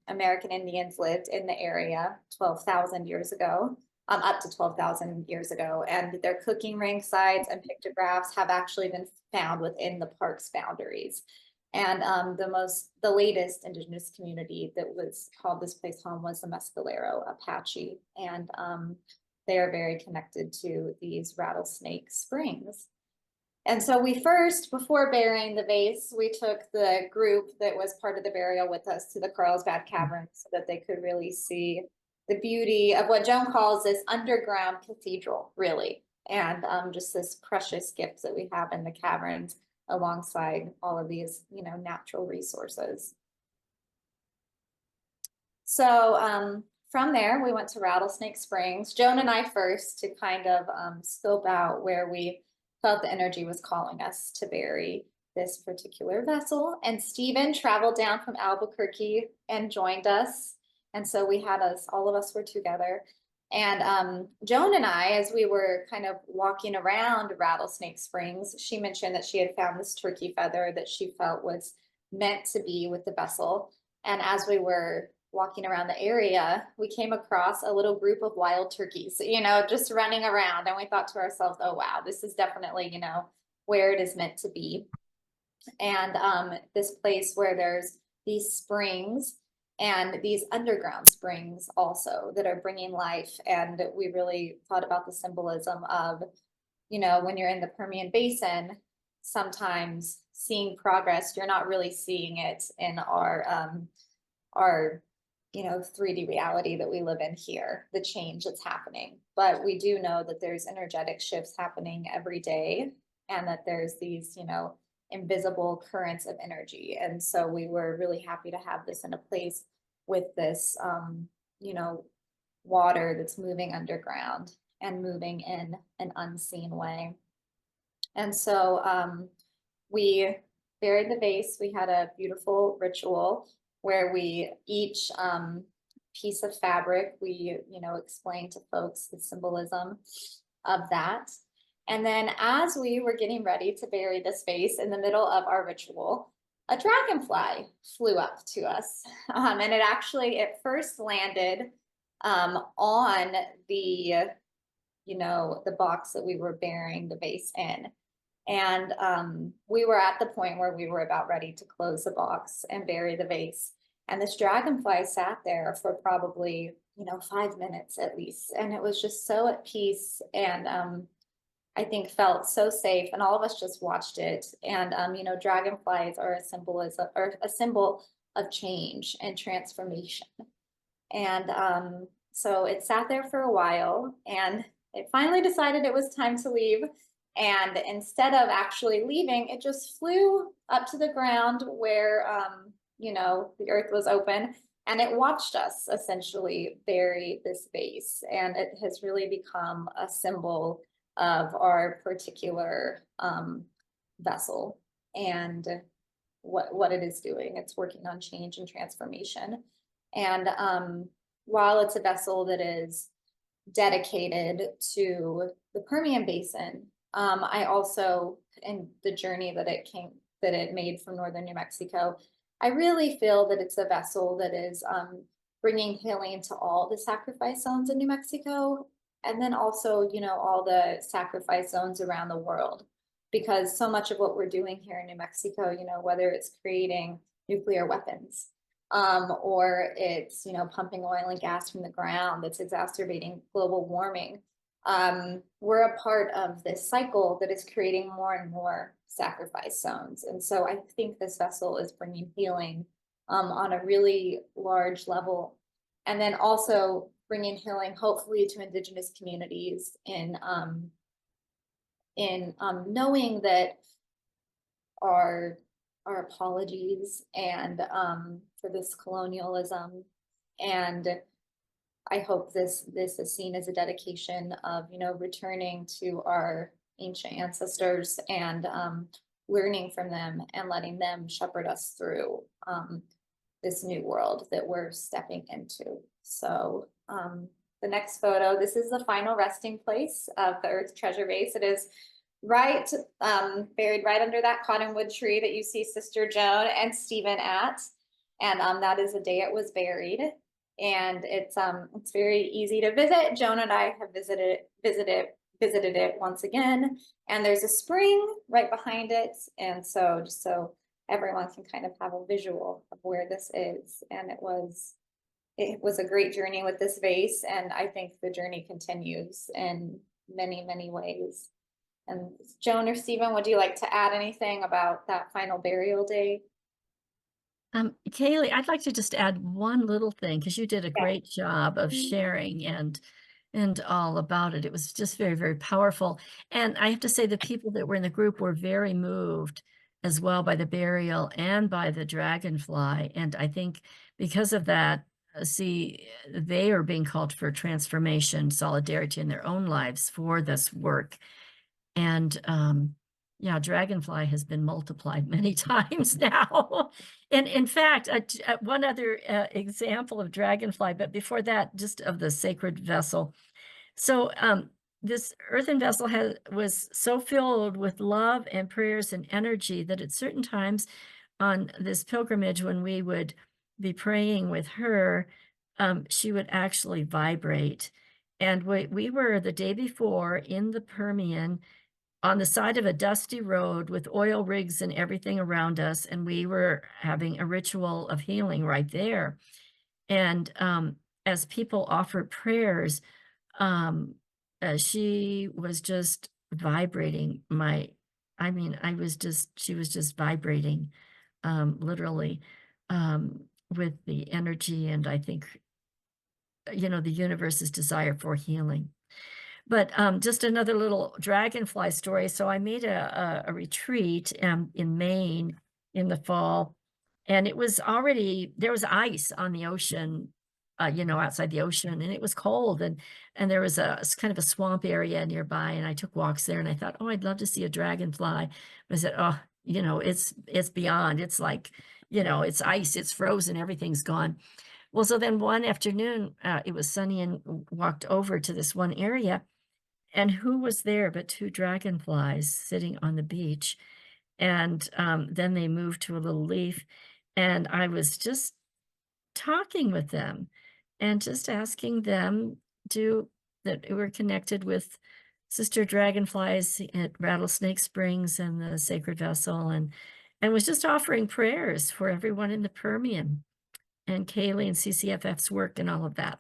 American Indians lived in the area 12,000 years ago, up to 12,000 years ago. And their cooking ring sites and pictographs have actually been found within the park's boundaries. And the latest Indigenous community that was called this place home was the Mescalero Apache. And they are very connected to these Rattlesnake Springs. And so we first, before burying the vase, we took the group that was part of the burial with us to the Carlsbad Caverns so that they could really see the beauty of what Joan calls this underground cathedral, really. And just this precious gift that we have in the caverns alongside all of these, you know, natural resources. So from there, we went to Rattlesnake Springs. Joan and I first to kind of scope out where we felt the energy was calling us to bury this particular vessel. And Stephen traveled down from Albuquerque and joined us. And so we had all of us were together. And Joan and I, as we were kind of walking around Rattlesnake Springs, she mentioned that she had found this turkey feather that she felt was meant to be with the vessel. And as we were walking around the area, we came across a little group of wild turkeys, you know, just running around. And we thought to ourselves, oh, wow, this is definitely, you know, where it is meant to be. And this place where there's these springs and these underground springs also that are bringing life. And we really thought about the symbolism of, you know, when you're in the Permian Basin, sometimes seeing progress, you're not really seeing it in our you know, 3D reality that we live in here, the change that's happening. But we do know that there's energetic shifts happening every day, and that there's these, you know, invisible currents of energy. And so we were really happy to have this in a place with this, you know, water that's moving underground and moving in an unseen way. And so we buried the vase. We had a beautiful ritual where we each piece of fabric, we, you know, explained to folks the symbolism of that. And then as we were getting ready to bury this vase, in the middle of our ritual, a dragonfly flew up to us. And it first landed on the, you know, the box that we were burying the vase in. And we were at the point where we were about ready to close the box and bury the vase. And this dragonfly sat there for probably, 5 minutes at least. And it was just so at peace, and I think felt so safe, and all of us just watched it. And dragonflies are a symbol of change and transformation. And so it sat there for a while, and it finally decided it was time to leave. And instead of actually leaving, it just flew up to the ground where the earth was open, and it watched us essentially bury this vase. And it has really become a symbol of our particular vessel and what it is doing. It's working on change and transformation. And while it's a vessel that is dedicated to the Permian Basin, I also, in the journey that it made from northern New Mexico, I really feel that it's a vessel that is bringing healing to all the sacrifice zones in New Mexico, and then also, all the sacrifice zones around the world. Because so much of what we're doing here in New Mexico, whether it's creating nuclear weapons, or it's, pumping oil and gas from the ground that's exacerbating global warming, we're a part of this cycle that is creating more and more sacrifice zones. And so I think this vessel is bringing healing on a really large level, and then also bringing healing hopefully to Indigenous communities in knowing that our apologies and for this colonialism, and I hope this is seen as a dedication of returning to our ancient ancestors and learning from them and letting them shepherd us through this new world that we're stepping into. So the next photo, this is the final resting place of the Earth Treasure Vase. It is buried right under that cottonwood tree that you see Sister Joan and Stephen at. And that is the day it was buried. And it's very easy to visit. Joan and I have visited it once again. And there's a spring right behind it. And so just so everyone can kind of have a visual of where this is. And it was a great journey with this vase. And I think the journey continues in many, many ways. And Joan or Stephen, would you like to add anything about that final burial day? Kayley, I'd like to just add one little thing, because you did a great job of sharing and all about it. It was just very, very powerful. And I have to say the people that were in the group were very moved as well by the burial and by the dragonfly. And I think because of that, they are being called for transformation, solidarity in their own lives for this work. And yeah, dragonfly has been multiplied many times now. And in fact, one other example of dragonfly, but before that, just of the sacred vessel. So this earthen vessel was so filled with love and prayers and energy that at certain times on this pilgrimage, when we would be praying with her, she would actually vibrate. And we were the day before in the Permian on the side of a dusty road with oil rigs and everything around us, and we were having a ritual of healing right there. And as people offered prayers, she was just vibrating. She was just vibrating, literally, with the energy, and I think, the universe's desire for healing. But just another little dragonfly story. So I made a retreat in Maine in the fall, and it was there was ice on the ocean, outside the ocean, and it was cold, and there was kind of a swamp area nearby, and I took walks there, and I thought, oh, I'd love to see a dragonfly. But I said, oh, it's beyond. It's like, it's ice, it's frozen, everything's gone. Well, so then one afternoon, it was sunny, and walked over to this one area. And who was there but 2 dragonflies sitting on the beach? And then they moved to a little leaf, and I was just talking with them and just asking them that we're connected with Sister Dragonflies at Rattlesnake Springs and the Sacred Vessel, and was just offering prayers for everyone in the Permian. and Kayley and CCFF's work and all of that.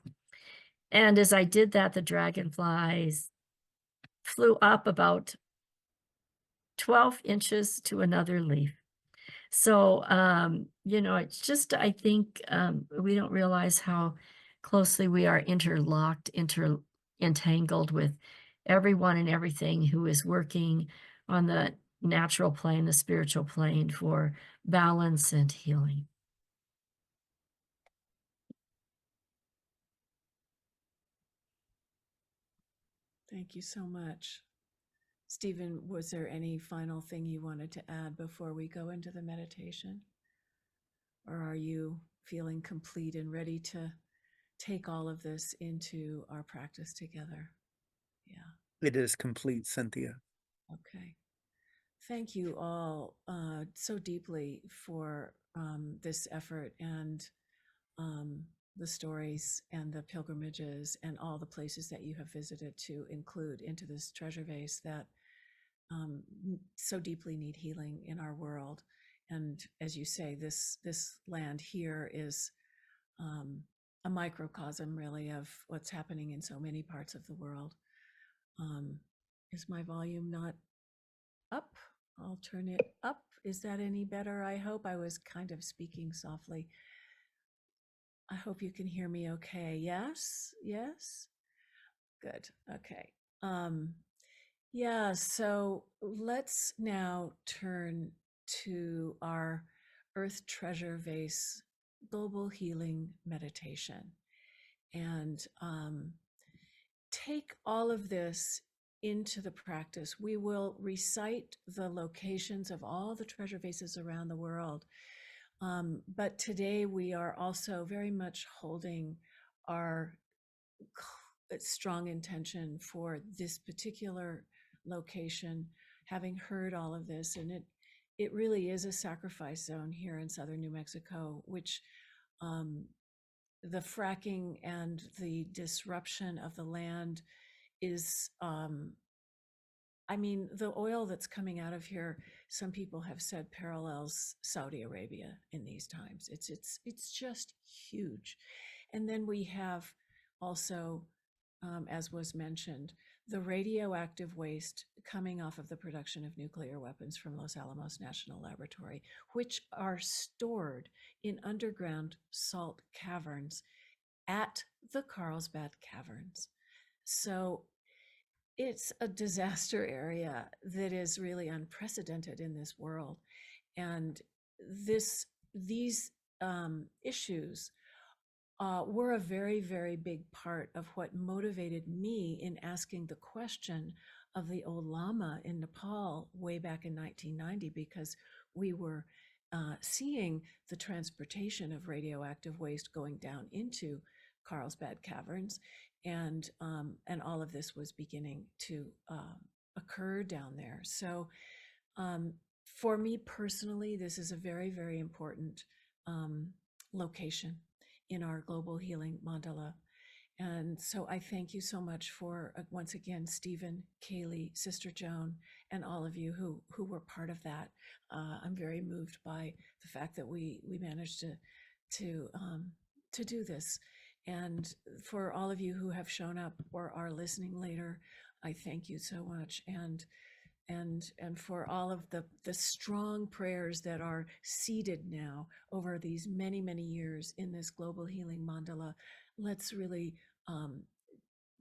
And as I did that, the dragonflies flew up about 12 inches to another leaf. So, it's just, I think, we don't realize how closely we are interlocked, entangled with everyone and everything who is working on the natural plane, the spiritual plane for balance and healing. Thank you so much. Stephen, was there any final thing you wanted to add before we go into the meditation? Or are you feeling complete and ready to take all of this into our practice together? Yeah. It is complete, Cynthia. Okay. Thank you all so deeply for this effort and the stories and the pilgrimages and all the places that you have visited to include into this treasure vase that so deeply need healing in our world. And as you say, this land here is a microcosm, really, of what's happening in so many parts of the world. Is my volume not up? I'll turn it up. Is that any better? I hope. I was kind of speaking softly. I hope you can hear me okay. Yes? Yes? Good. Okay. Yeah, so let's now turn to our Earth Treasure Vase global healing meditation and take all of this into the practice. We will recite the locations of all the treasure vases around the world. But today we are also very much holding our strong intention for this particular location, having heard all of this. And it really is a sacrifice zone here in southern New Mexico, which the fracking and the disruption of the land is, I mean, the oil that's coming out of here, some people have said parallels Saudi Arabia in these times. It's just huge. And then we have also, as was mentioned, the radioactive waste coming off of the production of nuclear weapons from Los Alamos National Laboratory, which are stored in underground salt caverns at the Carlsbad Caverns. So it's a disaster area that is really unprecedented in this world. And these issues were a very, very big part of what motivated me in asking the question of the old Lama in Nepal way back in 1990, because we were seeing the transportation of radioactive waste going down into Carlsbad Caverns, and all of this was beginning to occur down there. So for me personally, this is a very, very important location in our global healing mandala. And so I thank you so much for, once again, Stephen, Kayley, Sister Joan, and all of you who were part of that. I'm very moved by the fact that we managed to do this. And for all of you who have shown up or are listening later, I thank you so much. And for all of the strong prayers that are seeded now over these many, many years in this global healing mandala, let's really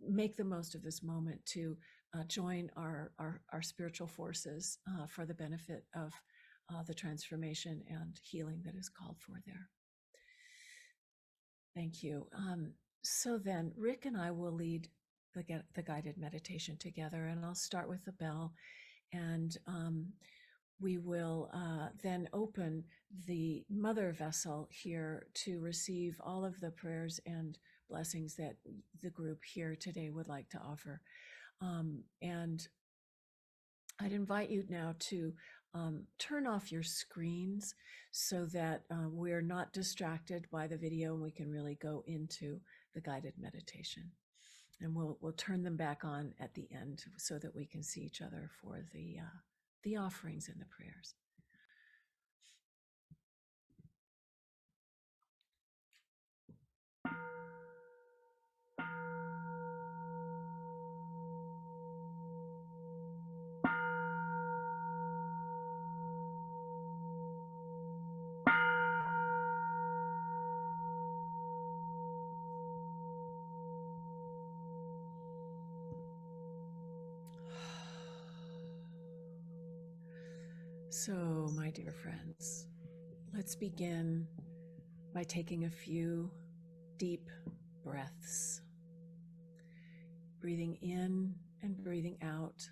make the most of this moment to join our spiritual forces for the benefit of the transformation and healing that is called for there. Thank you. So then Rick and I will lead the guided meditation together, and I'll start with the bell. And we will then open the mother vessel here to receive all of the prayers and blessings that the group here today would like to offer. And I'd invite you now to turn off your screens so that we're not distracted by the video and we can really go into the guided meditation. And we'll turn them back on at the end so that we can see each other for the offerings and the prayers. So, my dear friends, let's begin by taking a few deep breaths, breathing in and breathing out,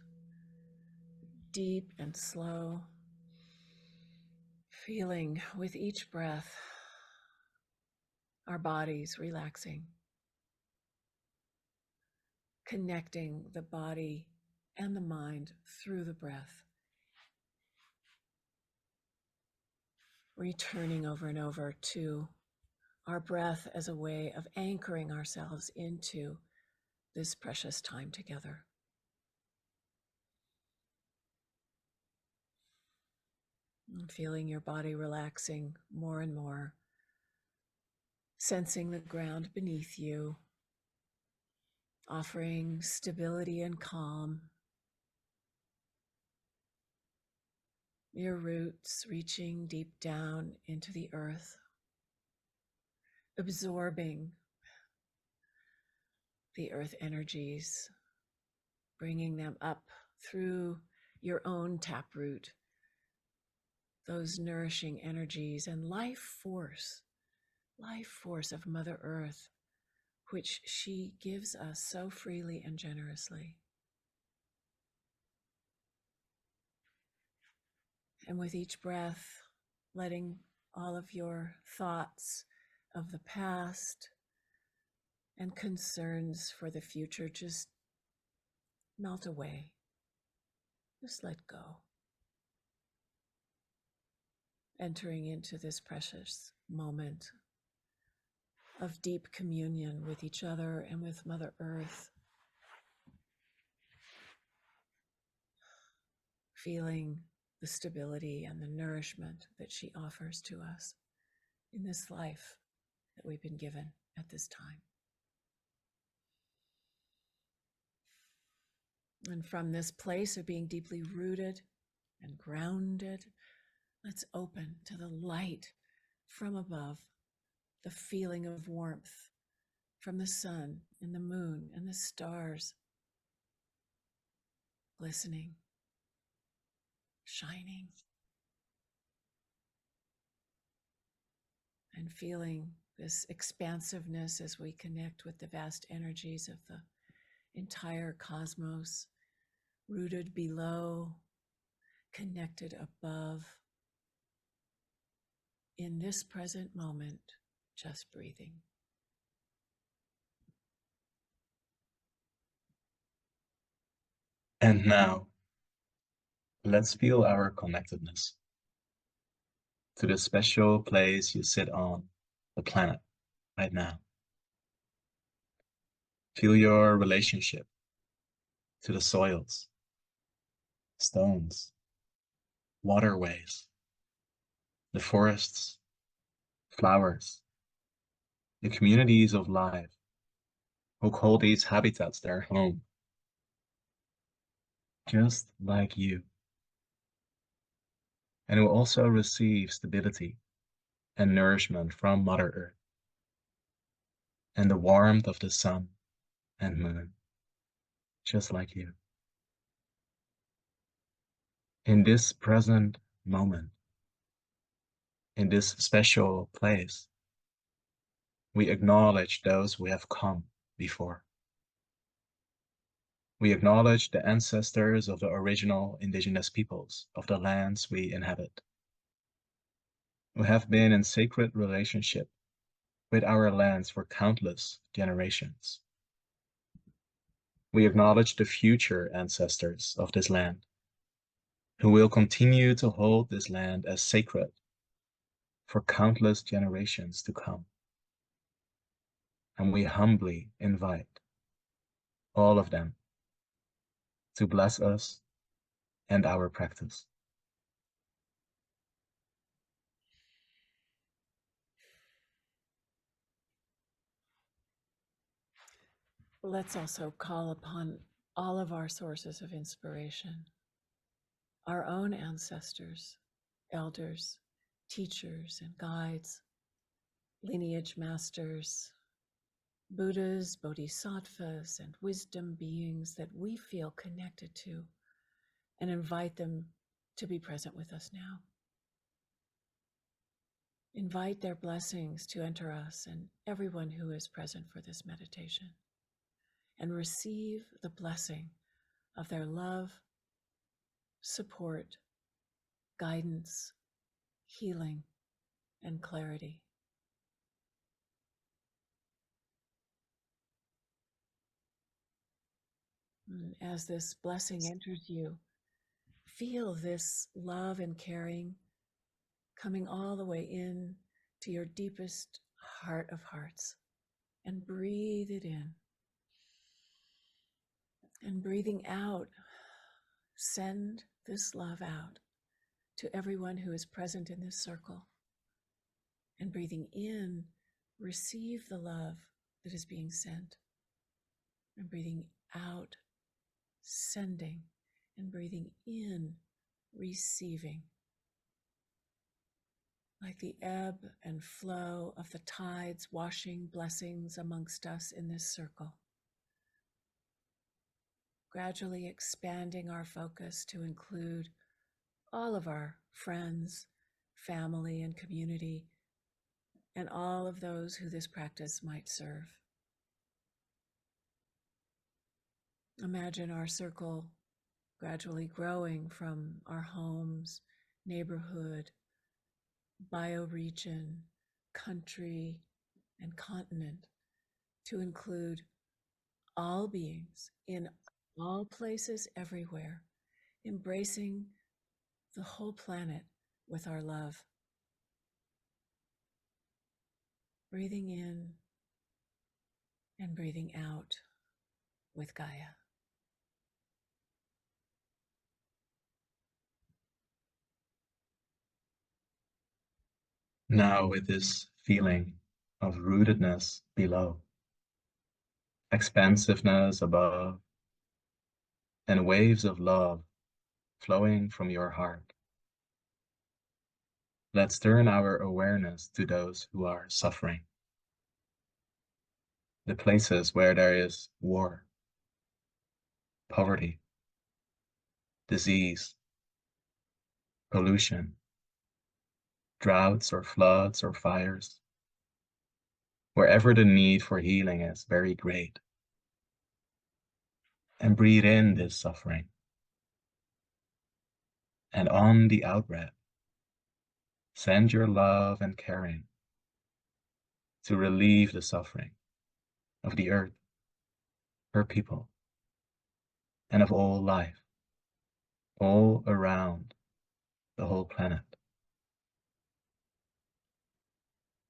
deep and slow, feeling with each breath our bodies relaxing, connecting the body and the mind through the breath, returning over and over to our breath as a way of anchoring ourselves into this precious time together. And feeling your body relaxing more and more, sensing the ground beneath you, offering stability and calm. Your roots reaching deep down into the earth, absorbing the earth energies, bringing them up through your own taproot, those nourishing energies and life force of Mother Earth, which she gives us so freely and generously. And with each breath, letting all of your thoughts of the past and concerns for the future just melt away. Just let go. Entering into this precious moment of deep communion with each other and with Mother Earth. Feeling the stability and the nourishment that she offers to us in this life that we've been given at this time. And from this place of being deeply rooted and grounded, let's open to the light from above, the feeling of warmth from the sun and the moon and the stars, glistening, shining, and feeling this expansiveness as we connect with the vast energies of the entire cosmos, rooted below, connected above, in this present moment, just breathing. And now, let's feel our connectedness to the special place you sit on the planet right now. Feel your relationship to the soils, stones, waterways, the forests, flowers, the communities of life who call these habitats their home, just like you, and who also receive stability and nourishment from Mother Earth and the warmth of the sun and moon, just like you. In this present moment, in this special place, we acknowledge those who have come before. We acknowledge the ancestors of the original indigenous peoples of the lands we inhabit, who have been in sacred relationship with our lands for countless generations. We acknowledge the future ancestors of this land, who will continue to hold this land as sacred for countless generations to come. And we humbly invite all of them to bless us and our practice. Let's also call upon all of our sources of inspiration, our own ancestors, elders, teachers and guides, lineage masters, Buddhas, bodhisattvas, and wisdom beings that we feel connected to, and invite them to be present with us now. Invite their blessings to enter us and everyone who is present for this meditation, and receive the blessing of their love, support, guidance, healing, and clarity. And as this blessing enters you, feel this love and caring coming all the way in to your deepest heart of hearts, and breathe it in. And breathing out, send this love out to everyone who is present in this circle. And breathing in, receive the love that is being sent. And breathing out, sending. And breathing in, receiving. Like the ebb and flow of the tides washing blessings amongst us in this circle. Gradually expanding our focus to include all of our friends, family, and community, and all of those who this practice might serve. Imagine our circle gradually growing from our homes, neighborhood, bioregion, country, and continent to include all beings in all places everywhere, embracing the whole planet with our love. Breathing in and breathing out with Gaia. Now, with this feeling of rootedness below, expansiveness above, and waves of love flowing from your heart, let's turn our awareness to those who are suffering, the places where there is war, poverty, disease, pollution, droughts or floods or fires, wherever the need for healing is very great. And breathe in this suffering. And on the out-breath, send your love and caring to relieve the suffering of the earth, her people, and of all life, all around the whole planet.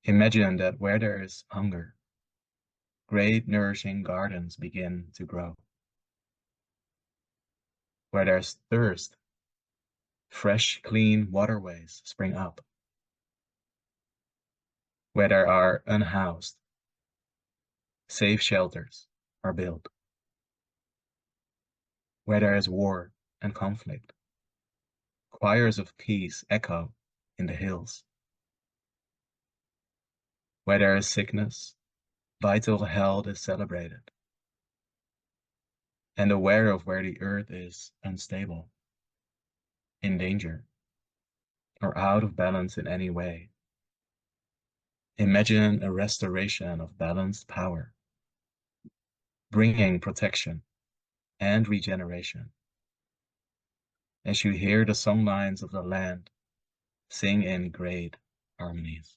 Imagine that where there is hunger, great nourishing gardens begin to grow. Where there's thirst, fresh, clean waterways spring up. Where there are unhoused, safe shelters are built. Where there is war and conflict, choirs of peace echo in the hills. Where there is sickness, vital health is celebrated. And aware of where the earth is unstable, in danger, or out of balance in any way. Imagine a restoration of balanced power, bringing protection and regeneration. As you hear the song lines of the land sing in great harmonies.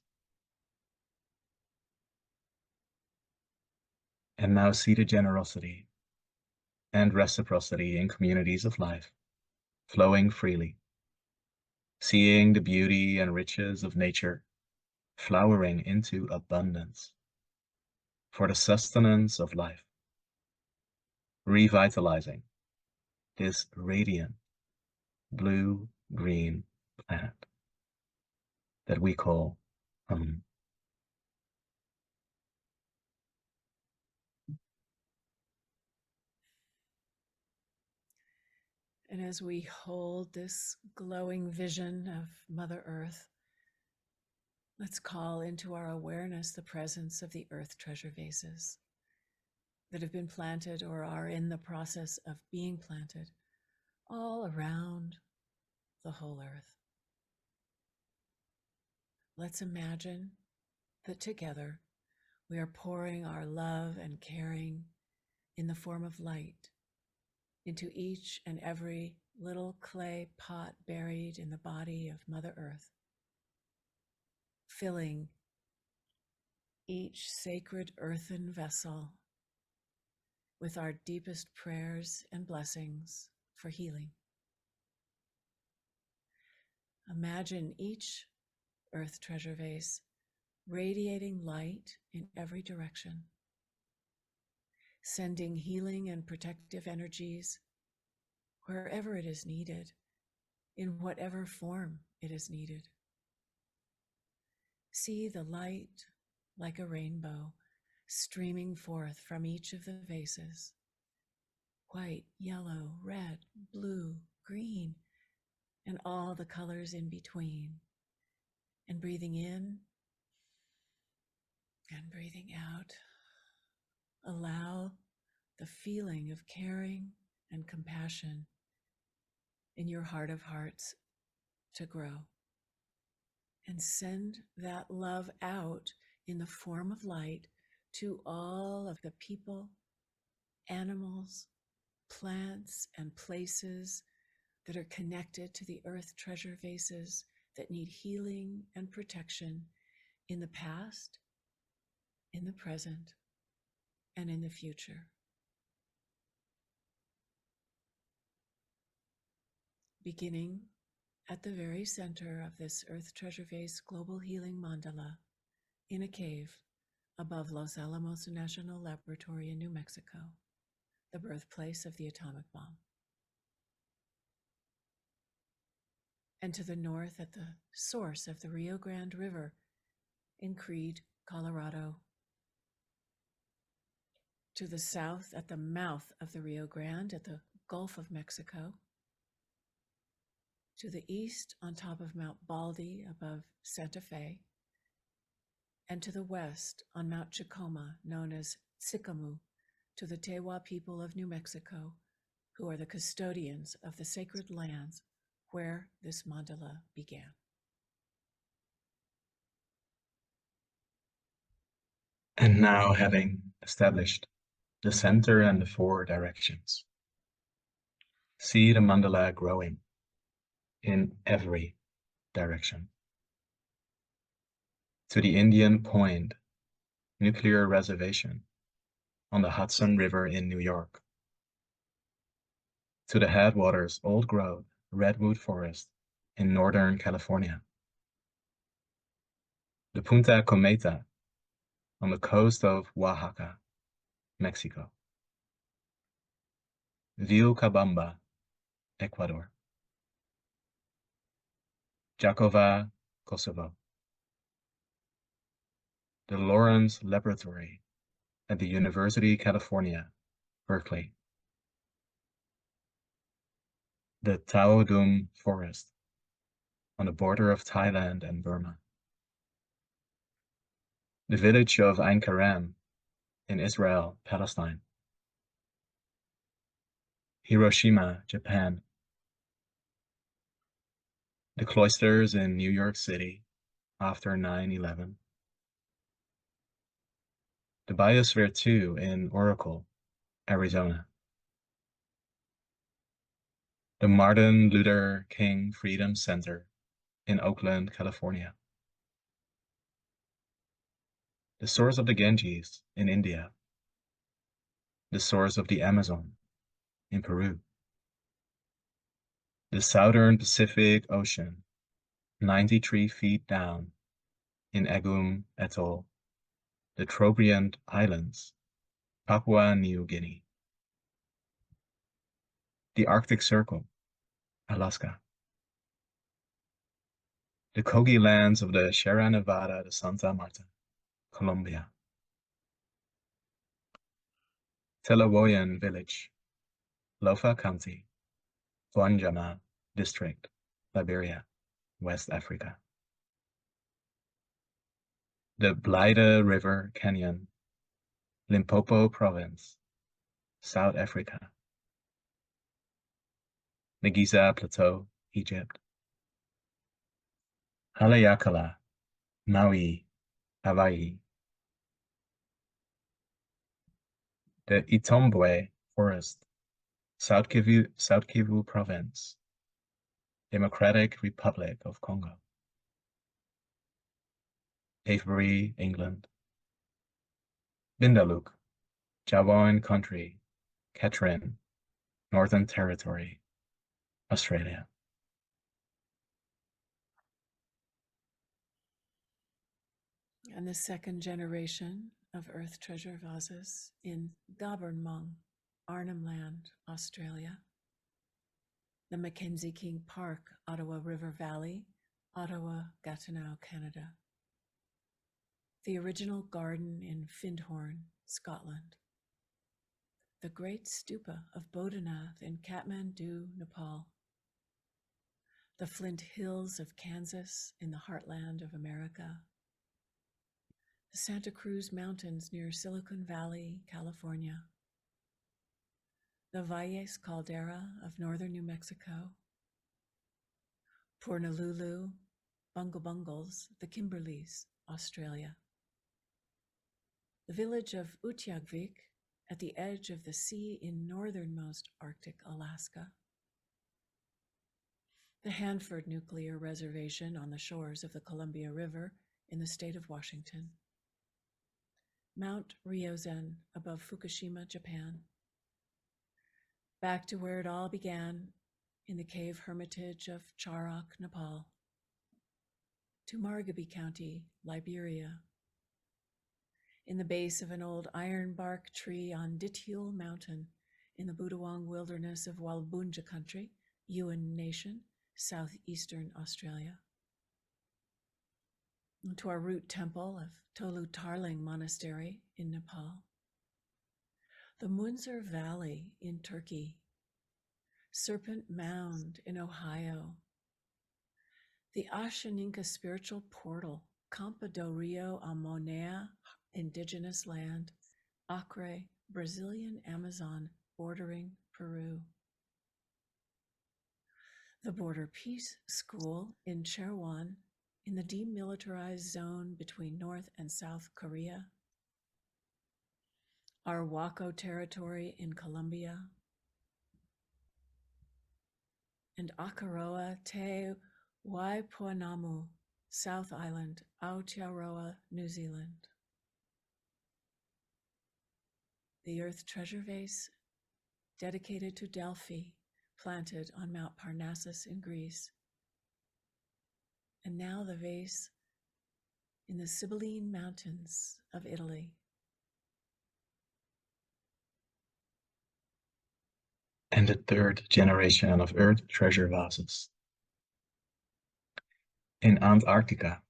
And now see the generosity and reciprocity in communities of life flowing freely, seeing the beauty and riches of nature flowering into abundance for the sustenance of life, revitalizing this radiant blue-green planet that we call home. And as we hold this glowing vision of Mother Earth, let's call into our awareness the presence of the Earth Treasure Vases that have been planted or are in the process of being planted all around the whole earth. Let's imagine that together we are pouring our love and caring in the form of light into each and every little clay pot buried in the body of Mother Earth, filling each sacred earthen vessel with our deepest prayers and blessings for healing. Imagine each Earth Treasure Vase radiating light in every direction, sending healing and protective energies wherever it is needed, in whatever form it is needed. See the light like a rainbow streaming forth from each of the vases. White, yellow, red, blue, green, and all the colors in between. And breathing in and breathing out. Allow the feeling of caring and compassion in your heart of hearts to grow. And send that love out in the form of light to all of the people, animals, plants, and places that are connected to the Earth Treasure Vases that need healing and protection in the past, in the present, and in the future. Beginning at the very center of this Earth Treasure Vase Global Healing Mandala in a cave above Los Alamos National Laboratory in New Mexico, the birthplace of the atomic bomb. And to the north at the source of the Rio Grande River in Creede, Colorado. To the south at the mouth of the Rio Grande at the Gulf of Mexico. To the east on top of Mount Baldy above Santa Fe. And to the west on Mount Chicoma, known as Sicamou, to the Tewa people of New Mexico, who are the custodians of the sacred lands where this mandala began. And now, having established the center and the four directions, see the mandala growing in every direction. To the Indian Point Nuclear Reservation on the Hudson River in New York. To the Headwaters Old Growth Redwood Forest in Northern California. The Punta Cometa on the coast of Oaxaca, Mexico. Vilcabamba, Ecuador. Jakova, Kosovo. The Lawrence Laboratory at the University of California, Berkeley. The Taodum Forest on the border of Thailand and Burma. The village of Ein Kerem in Israel, Palestine. Hiroshima, Japan. The cloisters in New York City after 9/11. The Biosphere 2 in Oracle, Arizona. The Martin Luther King Freedom Center in Oakland, California. The source of the Ganges in India. The source of the Amazon in Peru. The Southern Pacific Ocean, 93 feet down in Agum Atoll. The Trobriand Islands, Papua New Guinea. The Arctic Circle, Alaska. The Kogi lands of the Sierra Nevada de Santa Marta, Colombia. Telawoyan Village, Lofa County, Guanjama District, Liberia, West Africa. The Blyde River Canyon, Limpopo Province, South Africa. The Giza Plateau, Egypt. Haleakala, Maui, Hawaii. The Itombwe Forest, South Kivu Province, Democratic Republic of Congo. Avebury, England. Vindaloo, Jawoyn Country, Katrin, Northern Territory, Australia. And the second generation of Earth Treasure Vases in Gobernmong, Arnhem Land, Australia. The Mackenzie King Park, Ottawa River Valley, Ottawa, Gatineau, Canada. The original garden in Findhorn, Scotland. The Great Stupa of Bodhanath in Kathmandu, Nepal. The Flint Hills of Kansas in the heartland of America. The Santa Cruz Mountains near Silicon Valley, California. The Valles Caldera of northern New Mexico. Pornalulu, Bungles, the Kimberleys, Australia. The village of Utqiagvik at the edge of the sea in northernmost Arctic Alaska. The Hanford Nuclear Reservation on the shores of the Columbia River in the state of Washington. Mount Ryozen above Fukushima, Japan. Back to where it all began, in the cave hermitage of Charok, Nepal. To Margaby County, Liberia. In the base of an old ironbark tree on Dithul Mountain in the Budawong wilderness of Walbunja country, Yuin Nation, southeastern Australia. And to our root temple of Tolu Tarling Monastery in Nepal. The Munzer Valley in Turkey. Serpent Mound in Ohio. The Ashaninka Spiritual Portal, Campo do Rio Amonea, Indigenous Land, Acre, Brazilian Amazon, bordering Peru. The Border Peace School in Cherwon, in the demilitarized zone between North and South Korea. Arhuaco Territory in Colombia. And Akaroa Te Waipoanamu, South Island, Aotearoa, New Zealand. The Earth Treasure Vase, dedicated to Delphi, planted on Mount Parnassus in Greece. And now the vase in the Sibylline Mountains of Italy. And the third generation of Earth Treasure Vases. In Antarctica.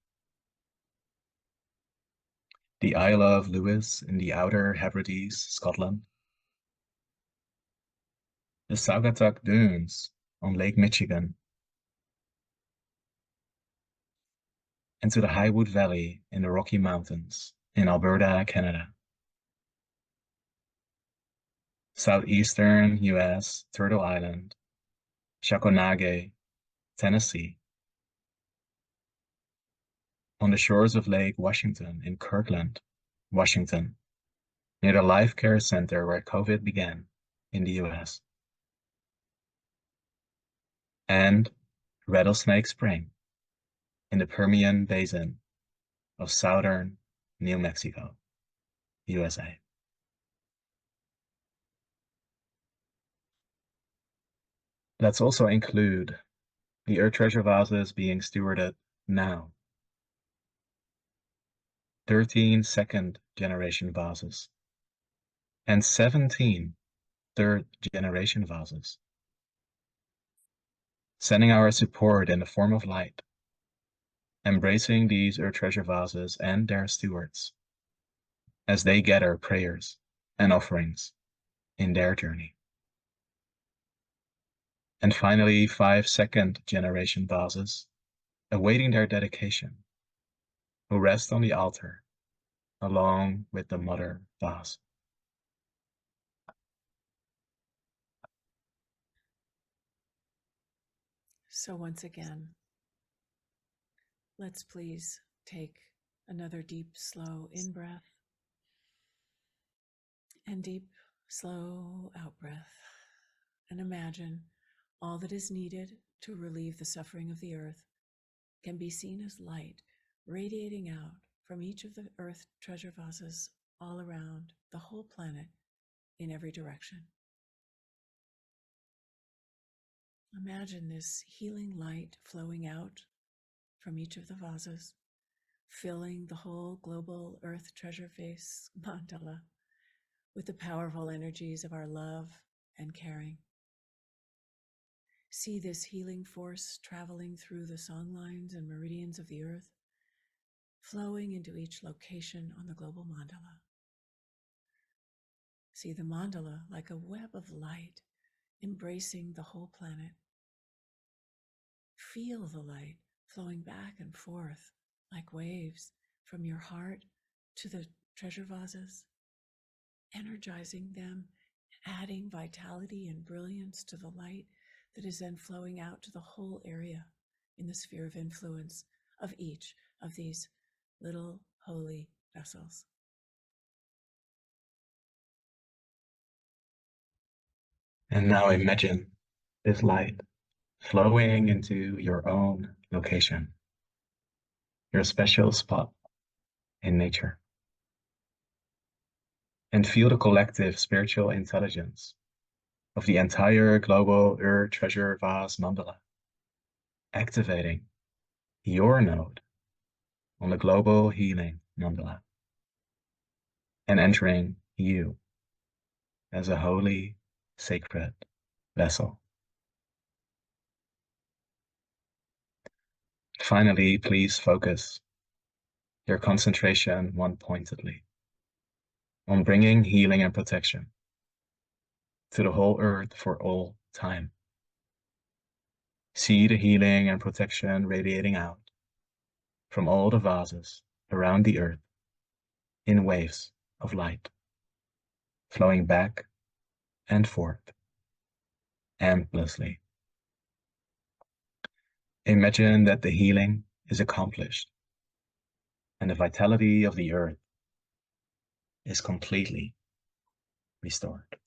The Isle of Lewis in the Outer Hebrides, Scotland. The Saugatuck Dunes on Lake Michigan. And to the Highwood Valley in the Rocky Mountains in Alberta, Canada. Southeastern US, Turtle Island, Chaconage, Tennessee. On the shores of Lake Washington in Kirkland, Washington, near the Life Care Center where COVID began in the US. And Rattlesnake Spring in the Permian Basin of southern New Mexico, USA. Let's also include the Earth Treasure Vases being stewarded now. 13 second generation vases and 17 third generation vases. Sending our support in the form of light, embracing these Earth Treasure Vases and their stewards as they gather prayers and offerings in their journey. And finally, 5 second generation vases awaiting their dedication, who rest on the altar along with the mother vase. So once again, Let's please take another deep, slow in-breath and deep, slow out-breath. And imagine all that is needed to relieve the suffering of the earth can be seen as light radiating out from each of the earth treasure vases all around the whole planet in every direction. Imagine this healing light flowing out from each of the vases, filling the whole global Earth Treasure Vase mandala with the powerful energies of our love and caring. See this healing force traveling through the songlines and meridians of the earth, flowing into each location on the global mandala. See the mandala like a web of light embracing the whole planet. Feel the light flowing back and forth like waves from your heart to the treasure vases, energizing them, adding vitality and brilliance to the light that is then flowing out to the whole area in the sphere of influence of each of these little holy vessels. And now imagine this light flowing into your own location, your special spot in nature. And feel the collective spiritual intelligence of the entire global Earth Treasure Vase mandala, activating your node on the global healing mandala and entering you as a holy, sacred vessel. Finally, please focus your concentration one-pointedly on bringing healing and protection to the whole earth for all time. See the healing and protection radiating out from all the vases around the earth in waves of light, flowing back and forth endlessly. Imagine that the healing is accomplished and the vitality of the earth is completely restored.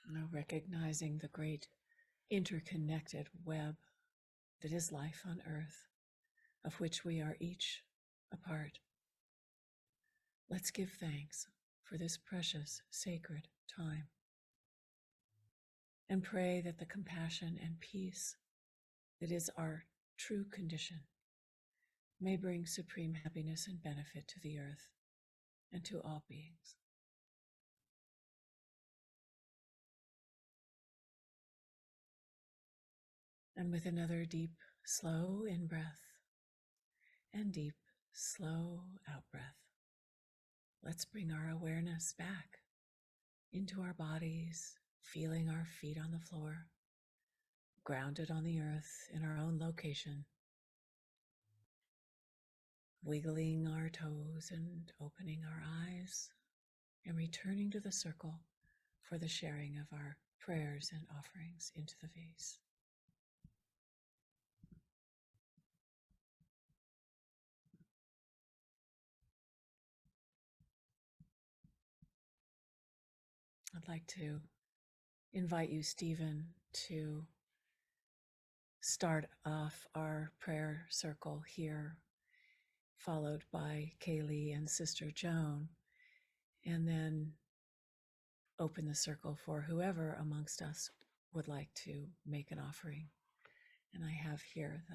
Now recognizing the great interconnected web that is life on Earth, of which we are each a part. Let's give thanks for this precious, sacred time and pray that the compassion and peace that is our true condition may bring supreme happiness and benefit to the Earth and to all beings. And with another deep, slow in-breath and deep, slow out-breath, let's bring our awareness back into our bodies, feeling our feet on the floor, grounded on the earth in our own location, wiggling our toes and opening our eyes, and returning to the circle for the sharing of our prayers and offerings into the vase. I'd like to invite you, Stephen, to start off our prayer circle here, followed by Kayley and Sister Joan, and then open the circle for whoever amongst us would like to make an offering. And I have here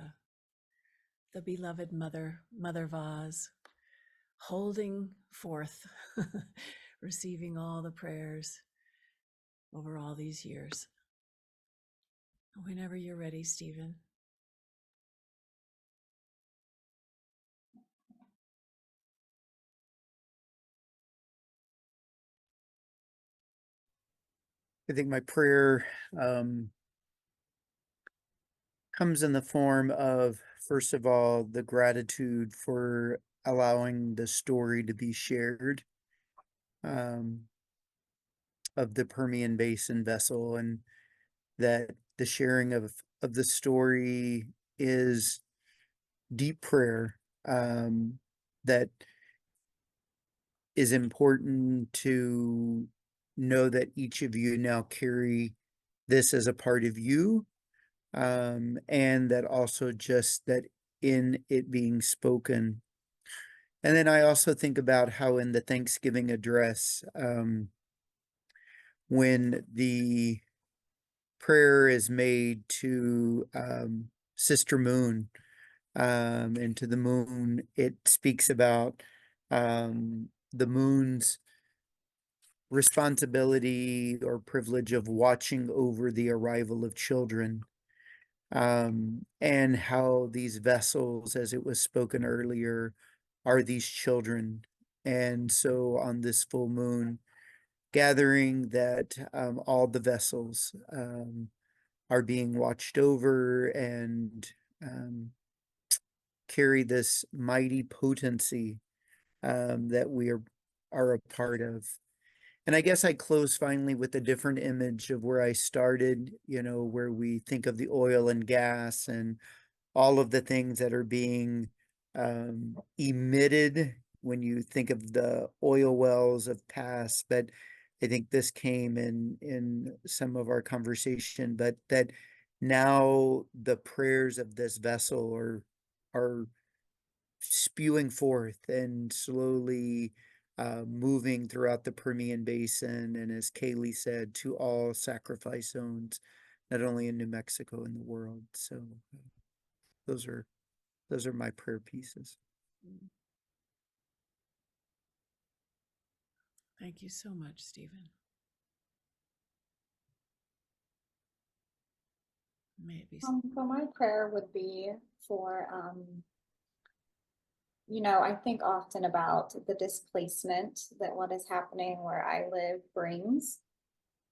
the beloved mother vase, holding forth, receiving all the prayers over all these years. Whenever you're ready, Stephen. I think my prayer comes in the form of, first of all, the gratitude for allowing the story to be shared of the Permian Basin vessel, and that the sharing of the story is deep prayer that is important to know that each of you now carry this as a part of you, and that also just that in it being spoken. And then I also think about how in the Thanksgiving address, when the prayer is made to Sister Moon, and to the moon, it speaks about the moon's responsibility or privilege of watching over the arrival of children, and how these vessels, as it was spoken earlier, are these children. And so on this full moon gathering, that all the vessels are being watched over and carry this mighty potency that we are a part of. And I guess I close finally with a different image of where I started, where we think of the oil and gas and all of the things that are being emitted when you think of the oil wells of past. But I think this came in some of our conversation, but that now the prayers of this vessel are spewing forth and slowly moving throughout the Permian Basin, and as Kayley said, to all sacrifice zones, not only in New Mexico, in the world. So those are my prayer pieces. Thank you so much, Stephen. Maybe. So my prayer would be for, I think often about the displacement that what is happening where I live brings.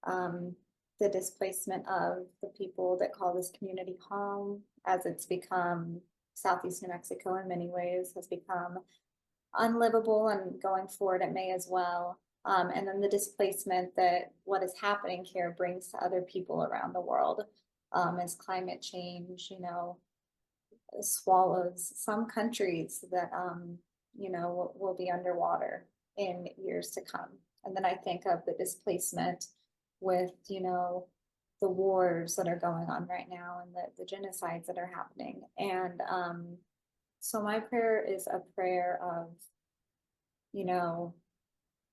The displacement of the people that call this community home, as it's become, Southeast New Mexico in many ways has become unlivable, and going forward it may as well. And then the displacement that what is happening here brings to other people around the world, as climate change, swallows some countries that, will be underwater in years to come. And then I think of the displacement with, the wars that are going on right now and the genocides that are happening. And so my prayer is a prayer of,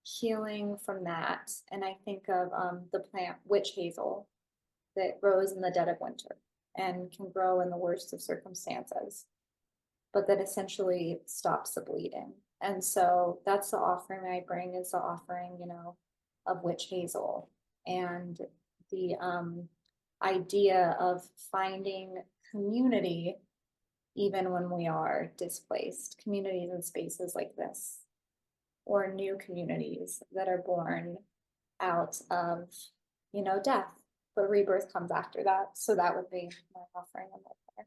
healing from that. And I think of the plant witch hazel that grows in the dead of winter and can grow in the worst of circumstances, but that essentially stops the bleeding. And so that's the offering I bring, is the offering, of witch hazel, and the idea of finding community even when we are displaced, communities in spaces like this, or new communities that are born out of, death, but rebirth comes after that. So that would be my offering and my prayer.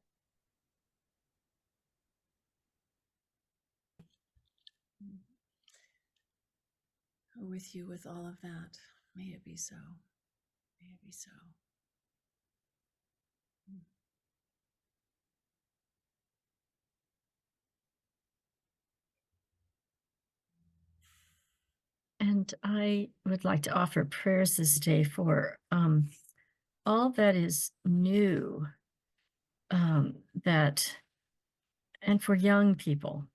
With you with all of that. May it be so. May it be so. And I would like to offer prayers this day for all that is new, that, and for young people,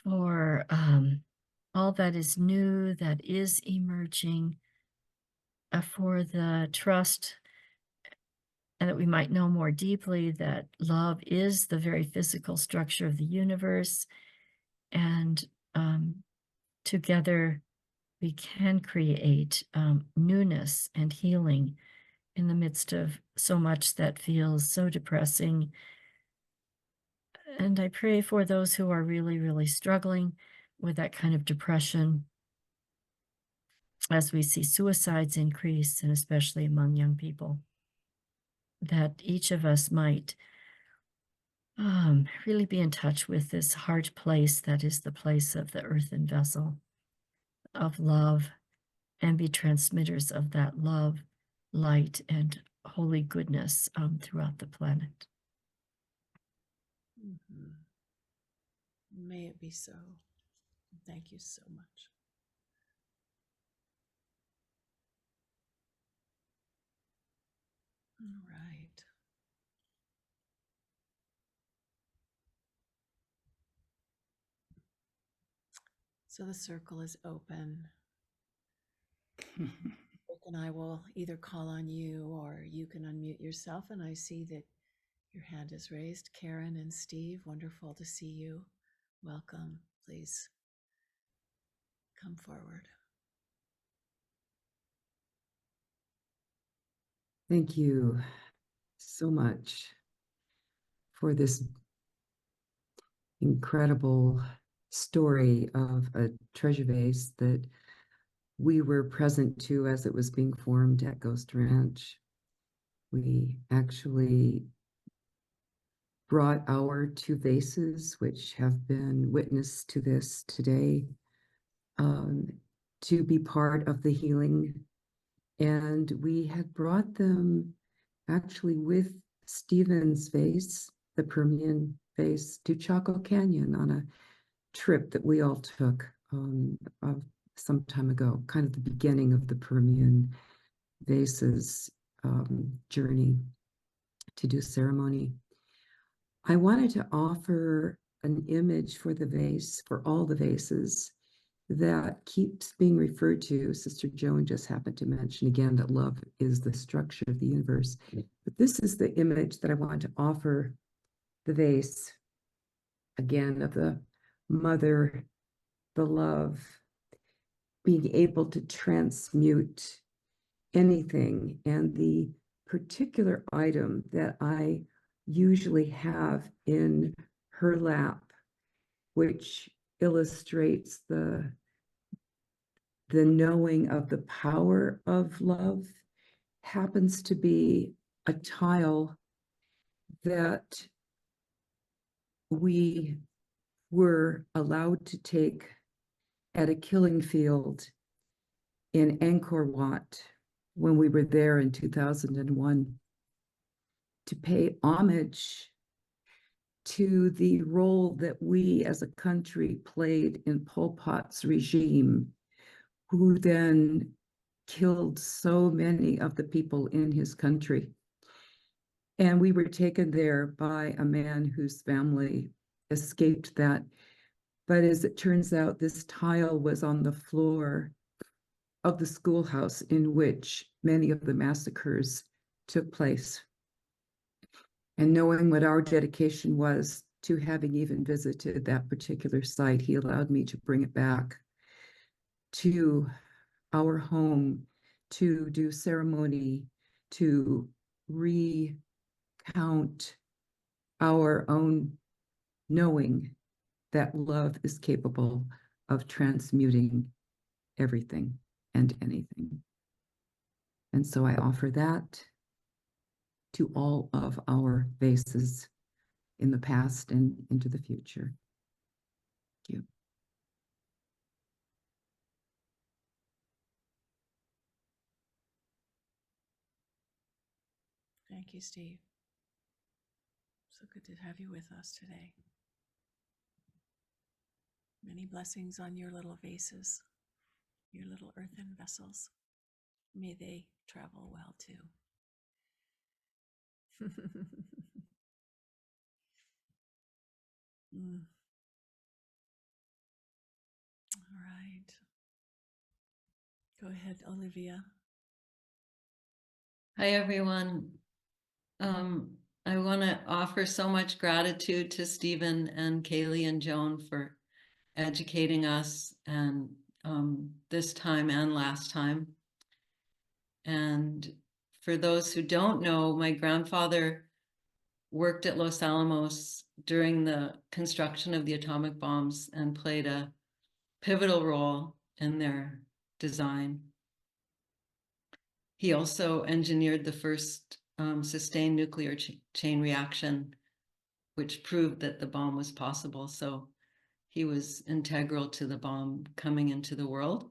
for all that is new, that is emerging, for the trust, and that we might know more deeply that love is the very physical structure of the universe, and together we can create newness and healing in the midst of so much that feels so depressing. And I pray for those who are really, really struggling with that kind of depression, as we see suicides increase, and especially among young people, that each of us might really be in touch with this heart place that is the place of the earthen vessel of love, and be transmitters of that love, light, and holy goodness throughout the planet. May it be so. Thank you so much. All right. So the circle is open. Rick and I will either call on you or you can unmute yourself. And I see that your hand is raised. Karen and Steve, wonderful to see you. Welcome. Please come forward. Thank you so much for this incredible story of a treasure vase that we were present to as it was being formed at Ghost Ranch. We actually brought our 2 vases, which have been witness to this today, to be part of the healing. And we had brought them actually with Stephen's vase, the Permian vase, to Chaco Canyon on a trip that we all took some time ago, kind of the beginning of the Permian vases journey to do ceremony. I wanted to offer an image for the vase, for all the vases, that keeps being referred to. Sister Joan just happened to mention again that love is the structure of the universe. But this is the image that I want to offer the vase, again, of the mother, the love, being able to transmute anything. And the particular item that I usually have in her lap, which illustrates the knowing of the power of love, happens to be a tile that we were allowed to take at a killing field in Angkor Wat when we were there in 2001 to pay homage to the role that we as a country played in Pol Pot's regime, who then killed so many of the people in his country. And we were taken there by a man whose family escaped that. But as it turns out, this tile was on the floor of the schoolhouse in which many of the massacres took place. And knowing what our dedication was to having even visited that particular site, he allowed me to bring it back to our home to do ceremony, to recount our own knowing that love is capable of transmuting everything and anything. And so I offer that to all of our vases in the past and into the future. Thank you. Thank you, Steve. So good to have you with us today. Many blessings on your little vases, your little earthen vessels. May they travel well too. All right. Go ahead, Olivia. Hi, everyone. I want to offer so much gratitude to Stephen and Kayley and Joan for educating us and this time and last time. And for those who don't know, my grandfather worked at Los Alamos during the construction of the atomic bombs and played a pivotal role in their design. He also engineered the first sustained nuclear chain reaction, which proved that the bomb was possible. So he was integral to the bomb coming into the world.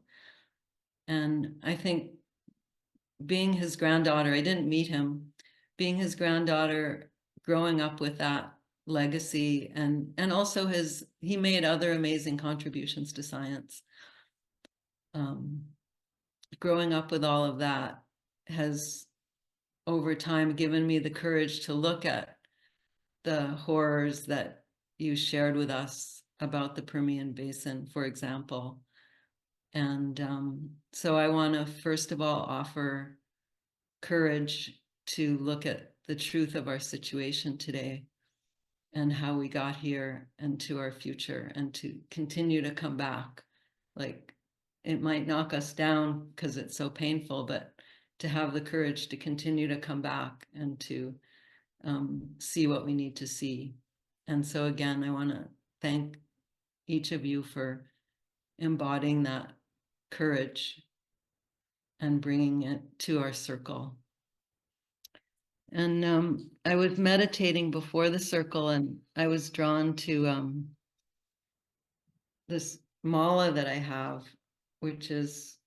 And I think being his granddaughter, I didn't meet him, being his granddaughter, growing up with that legacy, and also he made other amazing contributions to science. Growing up with all of that has over time given me the courage to look at the horrors that you shared with us about the Permian Basin, for example. And so I want to first of all offer courage to look at the truth of our situation today and how we got here and to our future, and to continue to come back. Like, it might knock us down because it's so painful, but to have the courage to continue to come back and to see what we need to see. And so again, I want to thank each of you for embodying that courage and bringing it to our circle. And I was meditating before the circle, and I was drawn to this mala that I have, which is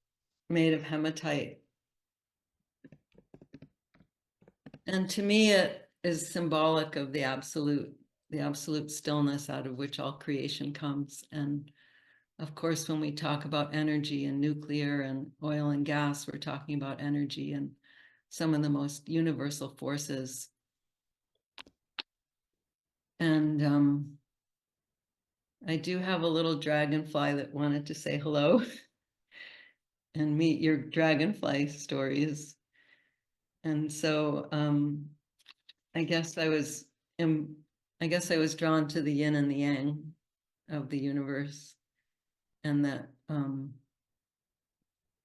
made of hematite. And to me, it is symbolic of the absolute stillness out of which all creation comes. And of course, when we talk about energy and nuclear and oil and gas, we're talking about energy and some of the most universal forces. And I do have a little dragonfly that wanted to say hello and meet your dragonfly stories. And so I guess I was drawn to the yin and the yang of the universe, and that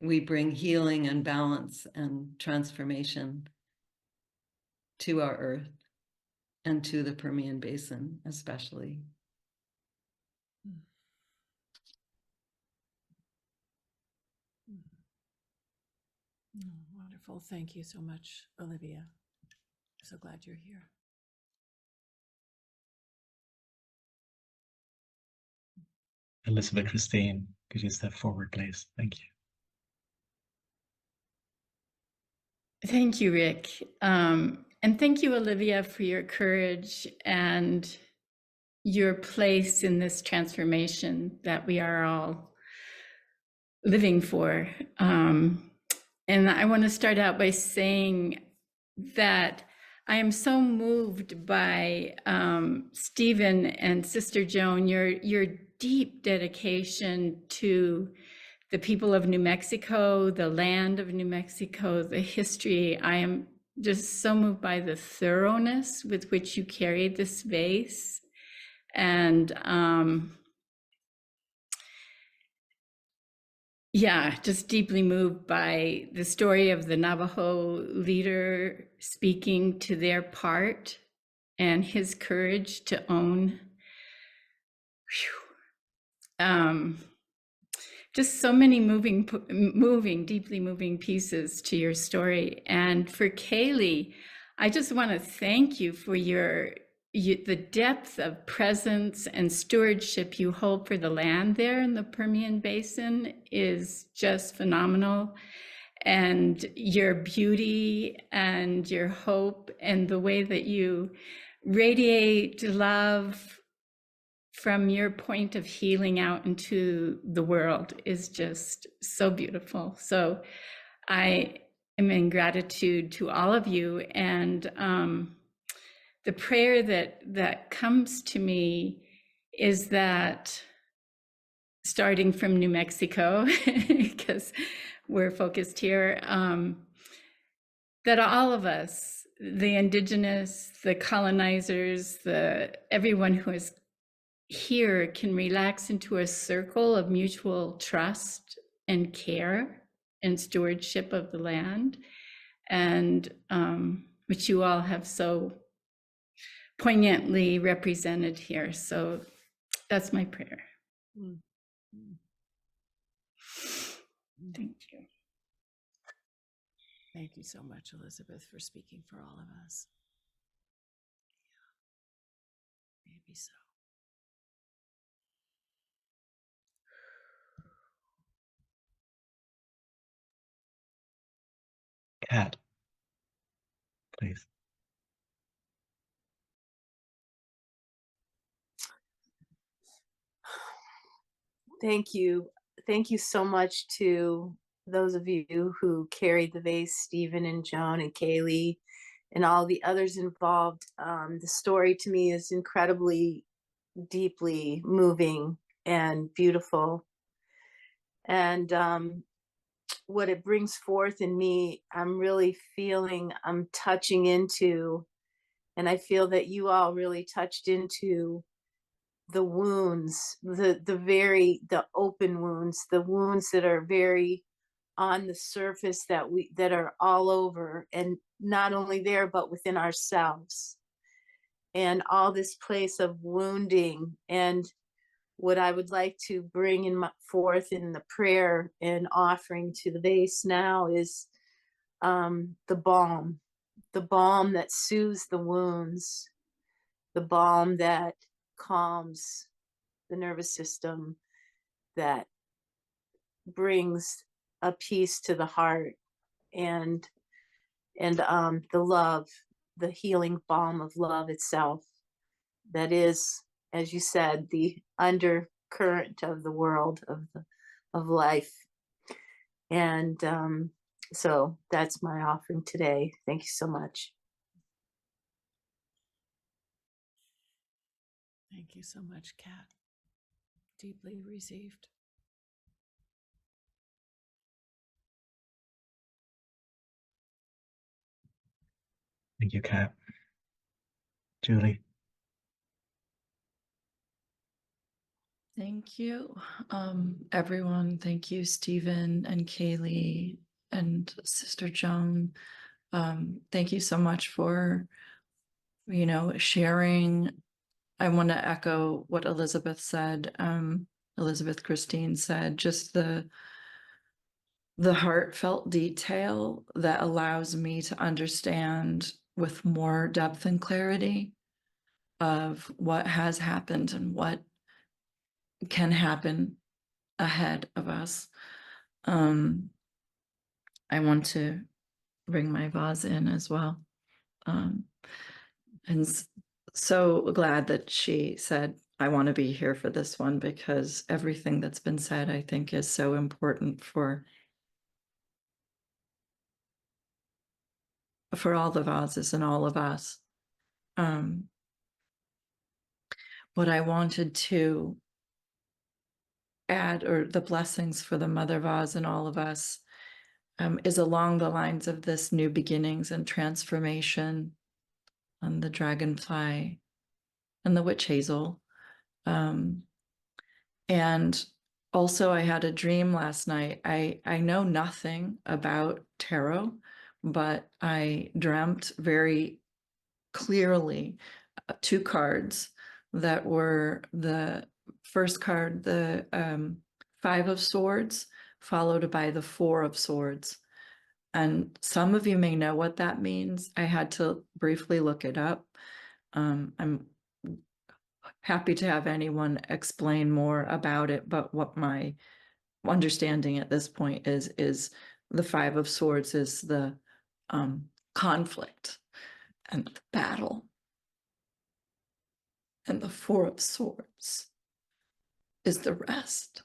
we bring healing and balance and transformation to our earth and to the Permian Basin, especially. Wonderful. Thank you so much, Olivia. So glad you're here. Elizabeth Christine, could you step forward, please? Thank you. Thank you, Rick. And thank you, Olivia, for your courage and your place in this transformation that we are all living for. And I want to start out by saying that I am so moved by Stephen and Sister Joan, your deep dedication to the people of New Mexico, the land of New Mexico, the history. I am just so moved by the thoroughness with which you carried this vase. And yeah, just deeply moved by the story of the Navajo leader speaking to their part and his courage to own. Just so many deeply moving pieces to your story. And for Kayley, I just want to thank you for the depth of presence and stewardship you hold for the land there in the Permian Basin is just phenomenal. And your beauty and your hope and the way that you radiate love from your point of healing out into the world is just so beautiful. So I am in gratitude to all of you. And the prayer that comes to me is that, starting from New Mexico, because we're focused here, that all of us, the indigenous, the colonizers, everyone who is here, can relax into a circle of mutual trust and care and stewardship of the land, and which you all have so poignantly represented here. So that's my prayer. Thank you. Thank you so much, Elizabeth, for speaking for all of us. Yeah. Maybe so. Kat, please. Thank you. Thank you so much to those of you who carried the vase, Stephen and Joan and Kayley, and all the others involved. The story to me is incredibly, deeply moving and beautiful. And what it brings forth in me, I'm really feeling, I'm touching into, and I feel that you all really touched into the wounds, the open wounds, the wounds that are very on the surface, that are all over, and not only there, but within ourselves. And all this place of wounding. And what I would like to bring forth in the prayer and offering to the vase now is the balm that soothes the wounds, the balm that calms the nervous system, that brings a peace to the heart, and the love, the healing balm of love itself, that is, as you said, the undercurrent of the world, of life. And so that's my offering today. Thank you so much. Thank you so much, Kat. Deeply received. Thank you, Kat. Julie. Thank you, everyone. Thank you, Stephen and Kayley and Sister Joan. Thank you so much for, sharing. I want to echo what Elizabeth said. Elizabeth Christine said, just the heartfelt detail that allows me to understand with more depth and clarity of what has happened and what can happen ahead of us. I want to bring my vase in as well. And so glad that she said, I want to be here for this one, because everything that's been said, I think, is so important for all the vases and all of us. What I wanted to add, or the blessings for the mother vase and all of us, is along the lines of this new beginnings and transformation, and the dragonfly and the witch hazel. And also, I had a dream last night. I know nothing about tarot, but I dreamt very clearly 2 cards that were the first card, the 5 of Swords, followed by the 4 of Swords. And some of you may know what that means. I had to briefly look it up. I'm happy to have anyone explain more about it, but what my understanding at this point is the 5 of Swords is the conflict and the battle, and the 4 of Swords is the rest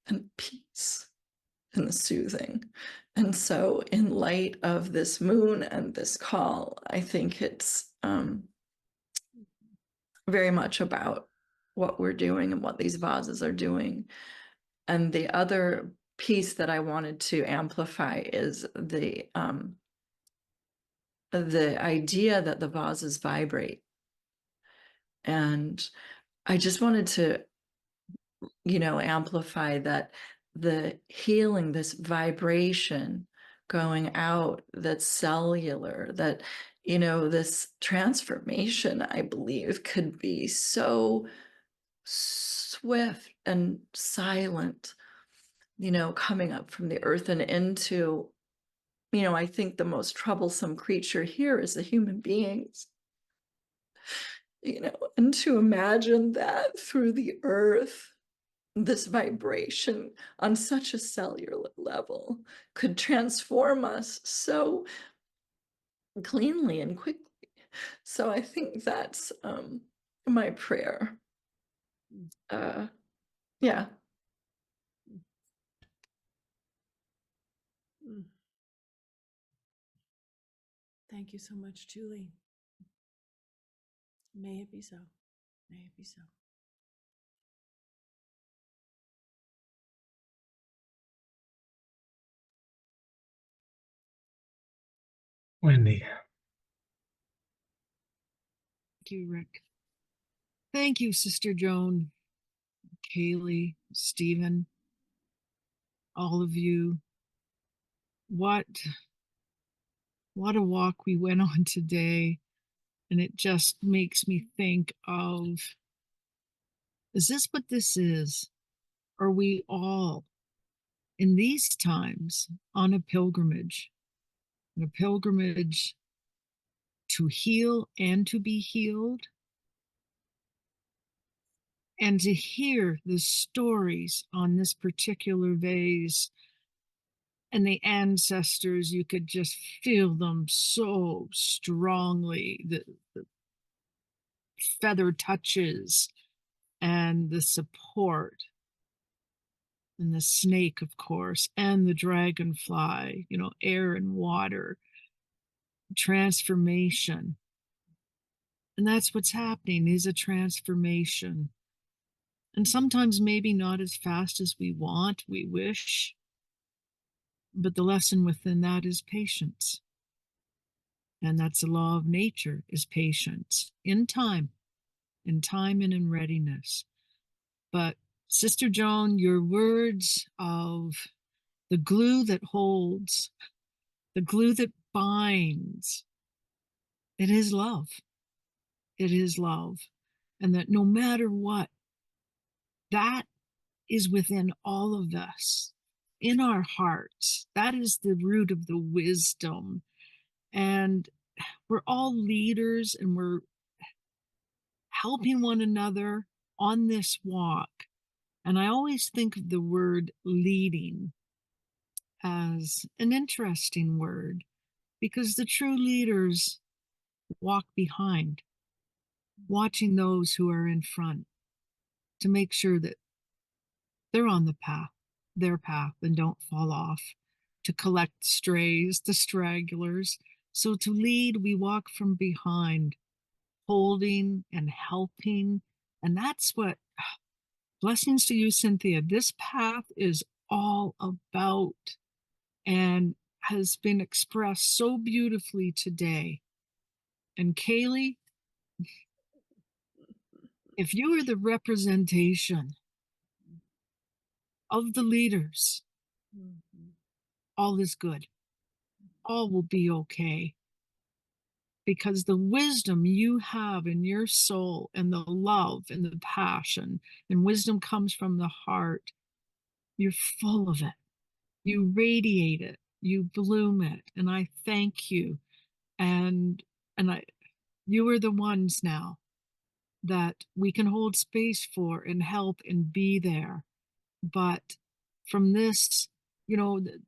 and peace and the soothing. And so in light of this moon and this call, I think it's very much about what we're doing and what these vases are doing. And the other piece that I wanted to amplify is the idea that the vases vibrate. And I just wanted to, amplify that the healing, this vibration going out, that's cellular, that, this transformation, I believe, could be so swift and silent, coming up from the earth and into, I think the most troublesome creature here is the human beings. And to imagine that through the earth, this vibration on such a cellular level could transform us so cleanly and quickly. So I think that's my prayer. Yeah. Thank you so much, Julie. May it be so. May it be so. Wendy. Thank you, Rick. Thank you, Sister Joan, Kayley, Stephen, all of you. What a walk we went on today. And it just makes me think of, is this what this is? Are we all in these times on a pilgrimage to heal and to be healed? And to hear the stories on this particular vase and the ancestors, you could just feel them so strongly. The feather touches and the support, and the snake, of course, and the dragonfly, air and water, transformation. And that's what's happening, is a transformation. And sometimes maybe not as fast as we want, we wish, but the lesson within that is patience. And that's the law of nature, is patience in time and in readiness. But Sister Joan, your words of the glue that holds, the glue that binds, it is love. It is love. And that no matter what, that is within all of us, in our hearts. That is the root of the wisdom. And we're all leaders, and we're helping one another on this walk. And I always think of the word leading as an interesting word, because the true leaders walk behind, watching those who are in front to make sure that they're on the path, their path, and don't fall off, to collect strays, the stragglers. So to lead, we walk from behind, holding and helping. And that's what, blessings to you, Cynthia, this path is all about, and has been expressed so beautifully today. And Kayley, if you are the representation of the leaders, all is good. All will be okay. Because the wisdom you have in your soul, and the love and the passion, and wisdom comes from the heart, you're full of it. You radiate it, you bloom it. And I thank you. And you are the ones now that we can hold space for and help and be there. But from this,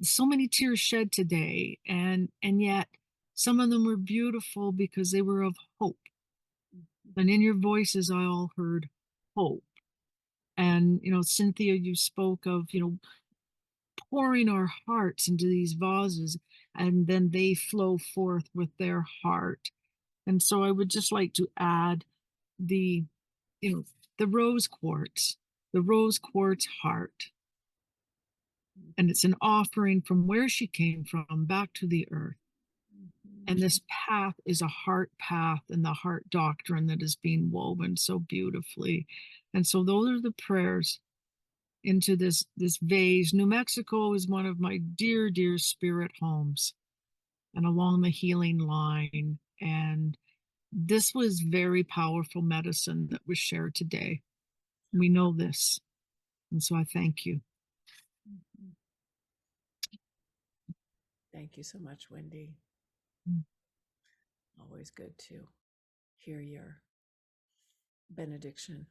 so many tears shed today, and yet some of them were beautiful because they were of hope. And in your voices, I all heard hope. And, Cynthia, you spoke of, pouring our hearts into these vases, and then they flow forth with their heart. And so I would just like to add the rose quartz heart. And it's an offering from where she came from back to the earth. And this path is a heart path, and the heart doctrine that is being woven so beautifully. And so those are the prayers into this vase. New Mexico is one of my dear, dear spirit homes, and along the healing line. And this was very powerful medicine that was shared today. We know this. And so I thank you. Thank you so much, Wendy. Always good to hear your benediction.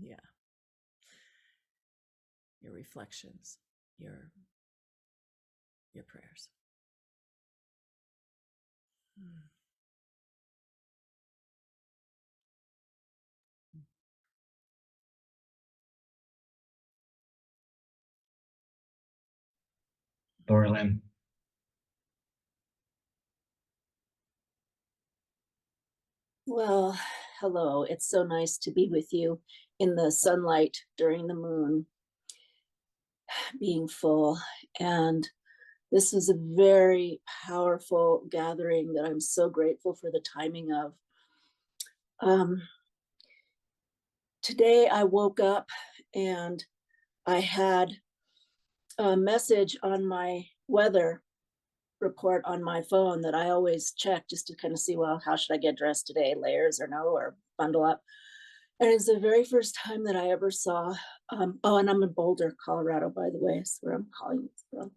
Yeah. Your reflections, your prayers. Dorlin. Well, hello. It's so nice to be with you in the sunlight during the moon being full. And this is a very powerful gathering that I'm so grateful for the timing of. Today I woke up and I had a message on my weather report on my phone that I always check just to kind of see, well, how should I get dressed today? Layers or no, or bundle up. And it's the very first time that I ever saw, oh, and I'm in Boulder, Colorado, by the way, that's where I'm calling from.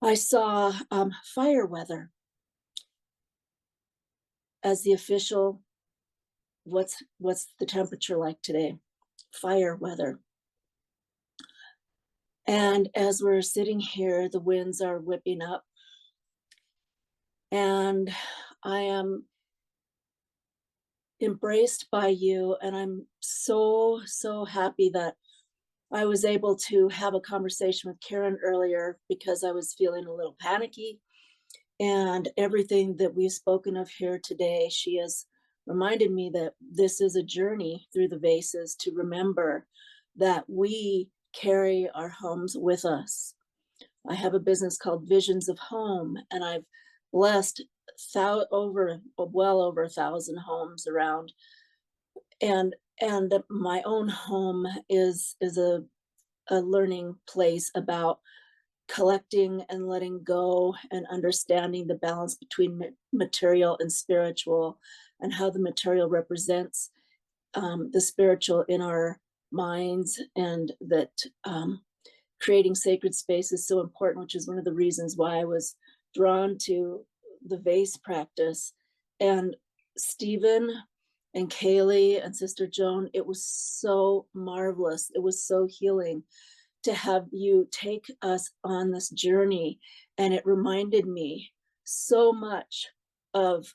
I saw fire weather as the official, what's the temperature like today? Fire weather. And as we're sitting here, the winds are whipping up. And I am embraced by you. And I'm so, so happy that I was able to have a conversation with Karen earlier because I was feeling a little panicky. And everything that we've spoken of here today, she has reminded me that this is a journey through the vases to remember that we carry our homes with us. I have a business called Visions of Home, and I've blessed well over 1,000 homes around. And my own home is a learning place about collecting and letting go and understanding the balance between material and spiritual, and how the material represents the spiritual in our minds, and that creating sacred space is so important, which is one of the reasons why I was drawn to the vase practice. And Stephen and Kayley and Sister Joan, it was so marvelous. It was so healing to have you take us on this journey. And it reminded me so much of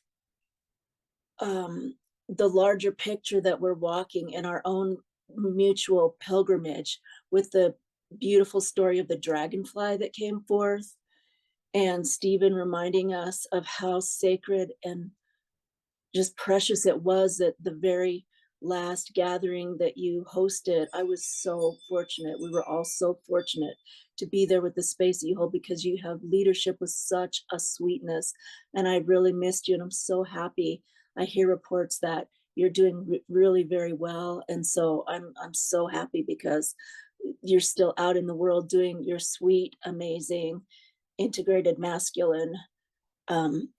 the larger picture that we're walking in our own mutual pilgrimage, with the beautiful story of the dragonfly that came forth, and Stephen reminding us of how sacred and just precious it was at the very last gathering that you hosted. I was so fortunate. We were all so fortunate to be there with the space that you hold, because you have leadership with such a sweetness. And I really missed you. And I'm so happy. I hear reports that you're doing really very well. And so I'm so happy, because you're still out in the world doing your sweet, amazing, integrated masculine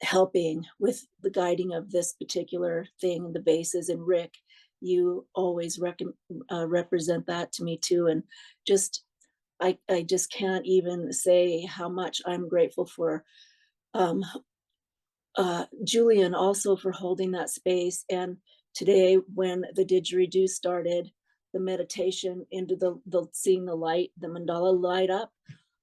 helping with the guiding of this particular thing, the vases. And Rick, you always represent that to me too. And just, I just can't even say how much I'm grateful for Julian also for holding that space. And today when the didgeridoo started, the meditation into the seeing the light, the mandala light up,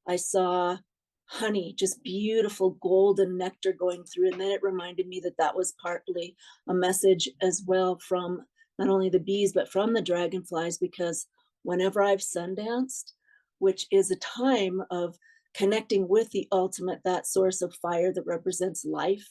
I saw honey, just beautiful golden nectar going through. And then it reminded me that that was partly a message as well from not only the bees, but from the dragonflies, because whenever I've sundanced, which is a time of connecting with the ultimate, that source of fire that represents life,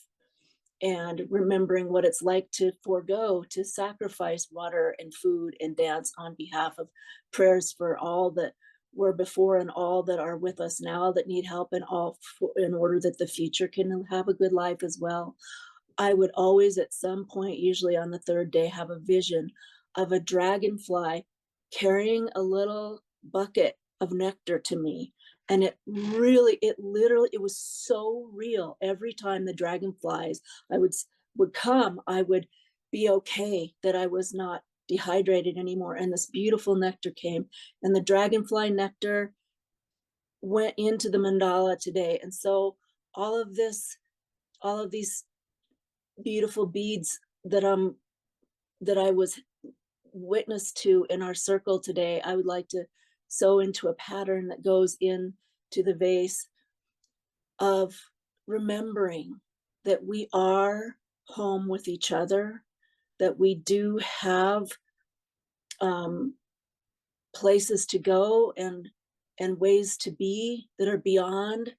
and remembering what it's like to forego, to sacrifice water and food and dance on behalf of prayers for all that were before and all that are with us now that need help, and all in order that the future can have a good life as well. I would always at some point, usually on the third day, have a vision of a dragonfly carrying a little bucket of nectar to me. And it literally, it was so real. Every time the dragonflies would come, I would be okay that I was not dehydrated anymore. And this beautiful nectar came, and the dragonfly nectar went into the mandala today. And so all of these beautiful beads that I was witness to in our circle today, I would like to sew into a pattern that goes into the vase of remembering that we are home with each other, that we do have places to go and ways to be that are beyond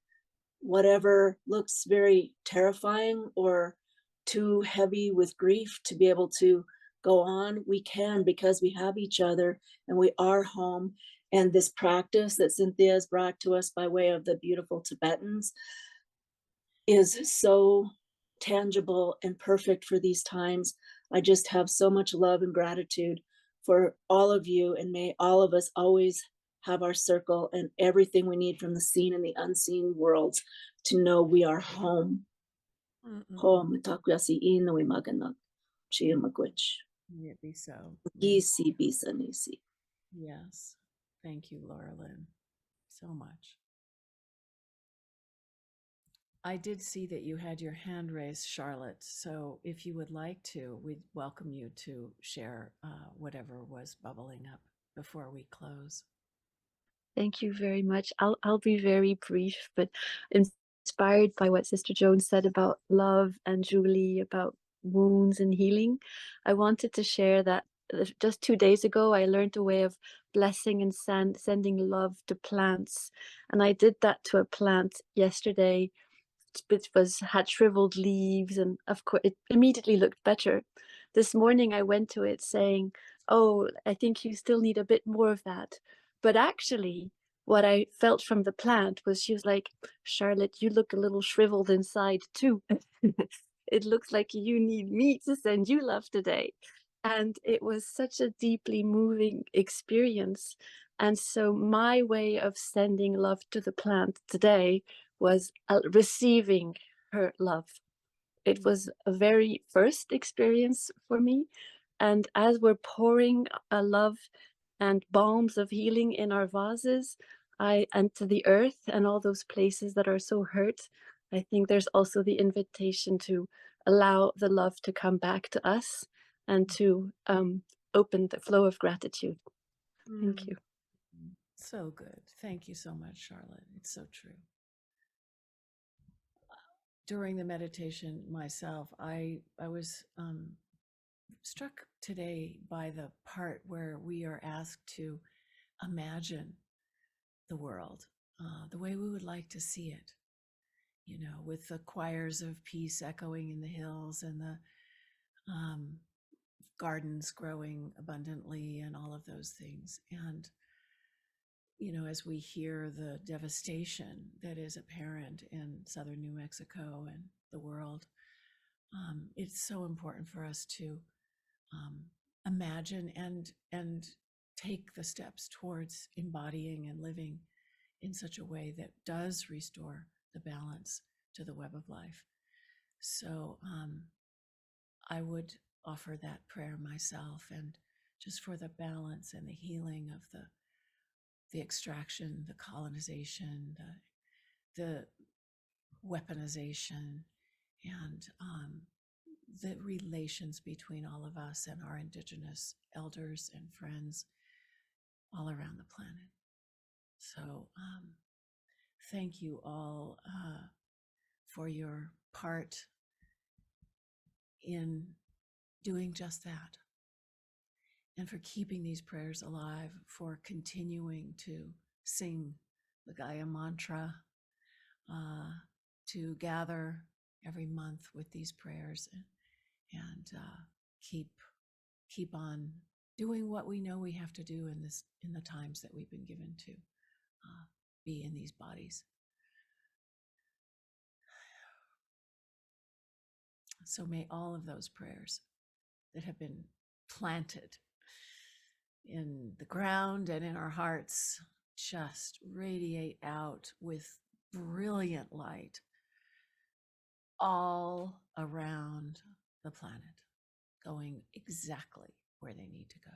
whatever looks very terrifying or too heavy with grief to be able to go on, we can, because we have each other and we are home. And this practice that Cynthia has brought to us by way of the beautiful Tibetans is so tangible and perfect for these times. I just have so much love and gratitude for all of you, and may all of us always have our circle and everything we need from the seen and the unseen worlds to know we are home. Home, takwasi ino imaganak, chia magwich. May it be so. Isi bisa nisi. Yes. Thank you, Laura Lynn, so much. I did see that you had your hand raised, Charlotte. So if you would like to, we'd welcome you to share whatever was bubbling up before we close. Thank you very much. I'll be very brief, but inspired by what Sister Joan said about love and Julie about wounds and healing, I wanted to share that just 2 days ago, I learned a way of blessing and sending love to plants. And I did that to a plant yesterday, which had shriveled leaves, and of course it immediately looked better. This morning I went to it saying, oh, I think you still need a bit more of that. But actually what I felt from the plant was, she was like, Charlotte, you look a little shriveled inside too. It looks like you need me to send you love today. And it was such a deeply moving experience. And so my way of sending love to the plant today was receiving her love. It was a very first experience for me. And as we're pouring a love and balms of healing in our vases, and to the earth and all those places that are so hurt, I think there's also the invitation to allow the love to come back to us and to open the flow of gratitude. Thank you. So good. Thank you so much, Charlotte. It's so true. During the meditation myself, I was struck today by the part where we are asked to imagine the world the way we would like to see it, you know, with the choirs of peace echoing in the hills and the gardens growing abundantly and all of those things. And, you know, as we hear the devastation that is apparent in southern New Mexico and the world, it's so important for us to imagine and take the steps towards embodying and living in such a way that does restore the balance to the web of life. So I would offer that prayer myself, and just for the balance and the healing of the extraction, the colonization, the weaponization, and the relations between all of us and our Indigenous elders and friends all around the planet. So thank you all for your part in doing just that, and for keeping these prayers alive, for continuing to sing the Gaia mantra, to gather every month with these prayers, and keep on doing what we know we have to do in the times that we've been given to be in these bodies. So may all of those prayers that have been planted in the ground and in our hearts just radiate out with brilliant light all around the planet, going exactly where they need to go.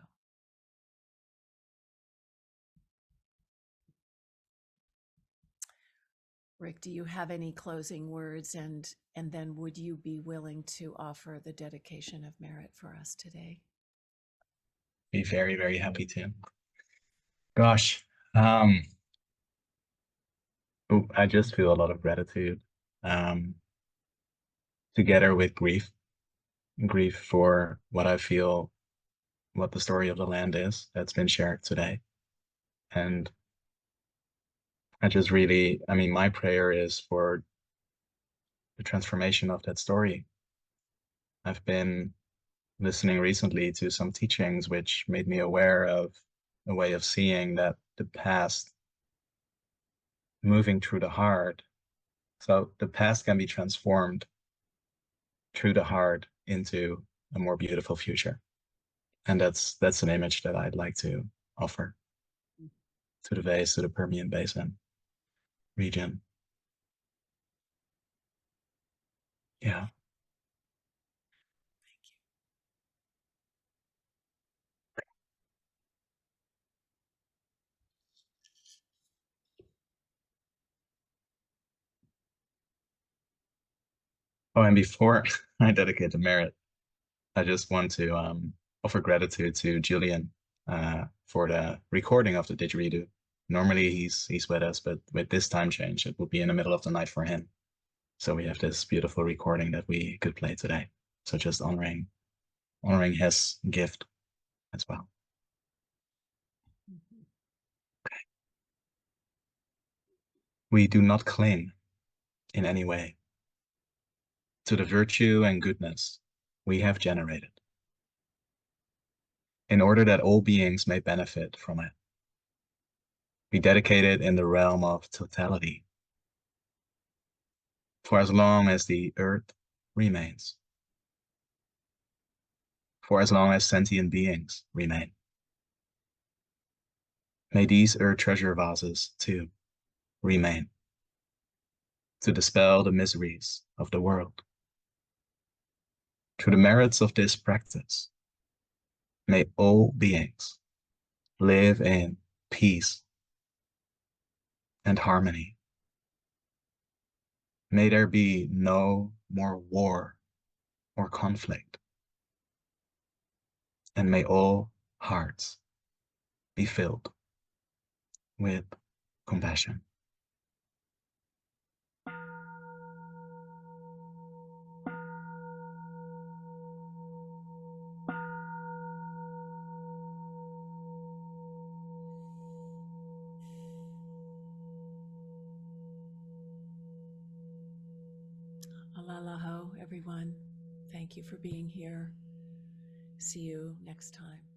Rick, do you have any closing words? And then would you be willing to offer the dedication of merit for us today? Be very, very happy to. Gosh, I just feel a lot of gratitude, together with grief for what I feel, what the story of the land is that's been shared today. And I just really, I mean, my prayer is for the transformation of that story, I've been listening recently to some teachings which made me aware of a way of seeing that the past moving through the heart. So the past can be transformed through the heart into a more beautiful future. And that's an image that I'd like to offer to the vase, to the Permian Basin region. Yeah. Oh, and before I dedicate the merit, I just want to offer gratitude to Julian for the recording of the didgeridoo. Normally he's with us, but with this time change, it would be in the middle of the night for him. So we have this beautiful recording that we could play today. So just honoring his gift as well. Okay. We do not cling in any way to the virtue and goodness we have generated, in order that all beings may benefit from it. We dedicate it in the realm of totality, for as long as the earth remains, for as long as sentient beings remain. May these Earth Treasure Vases, too, remain, to dispel the miseries of the world. Through the merits of this practice, may all beings live in peace and harmony. May there be no more war or conflict, and may all hearts be filled with compassion. Alalaho, everyone. Thank you for being here. See you next time.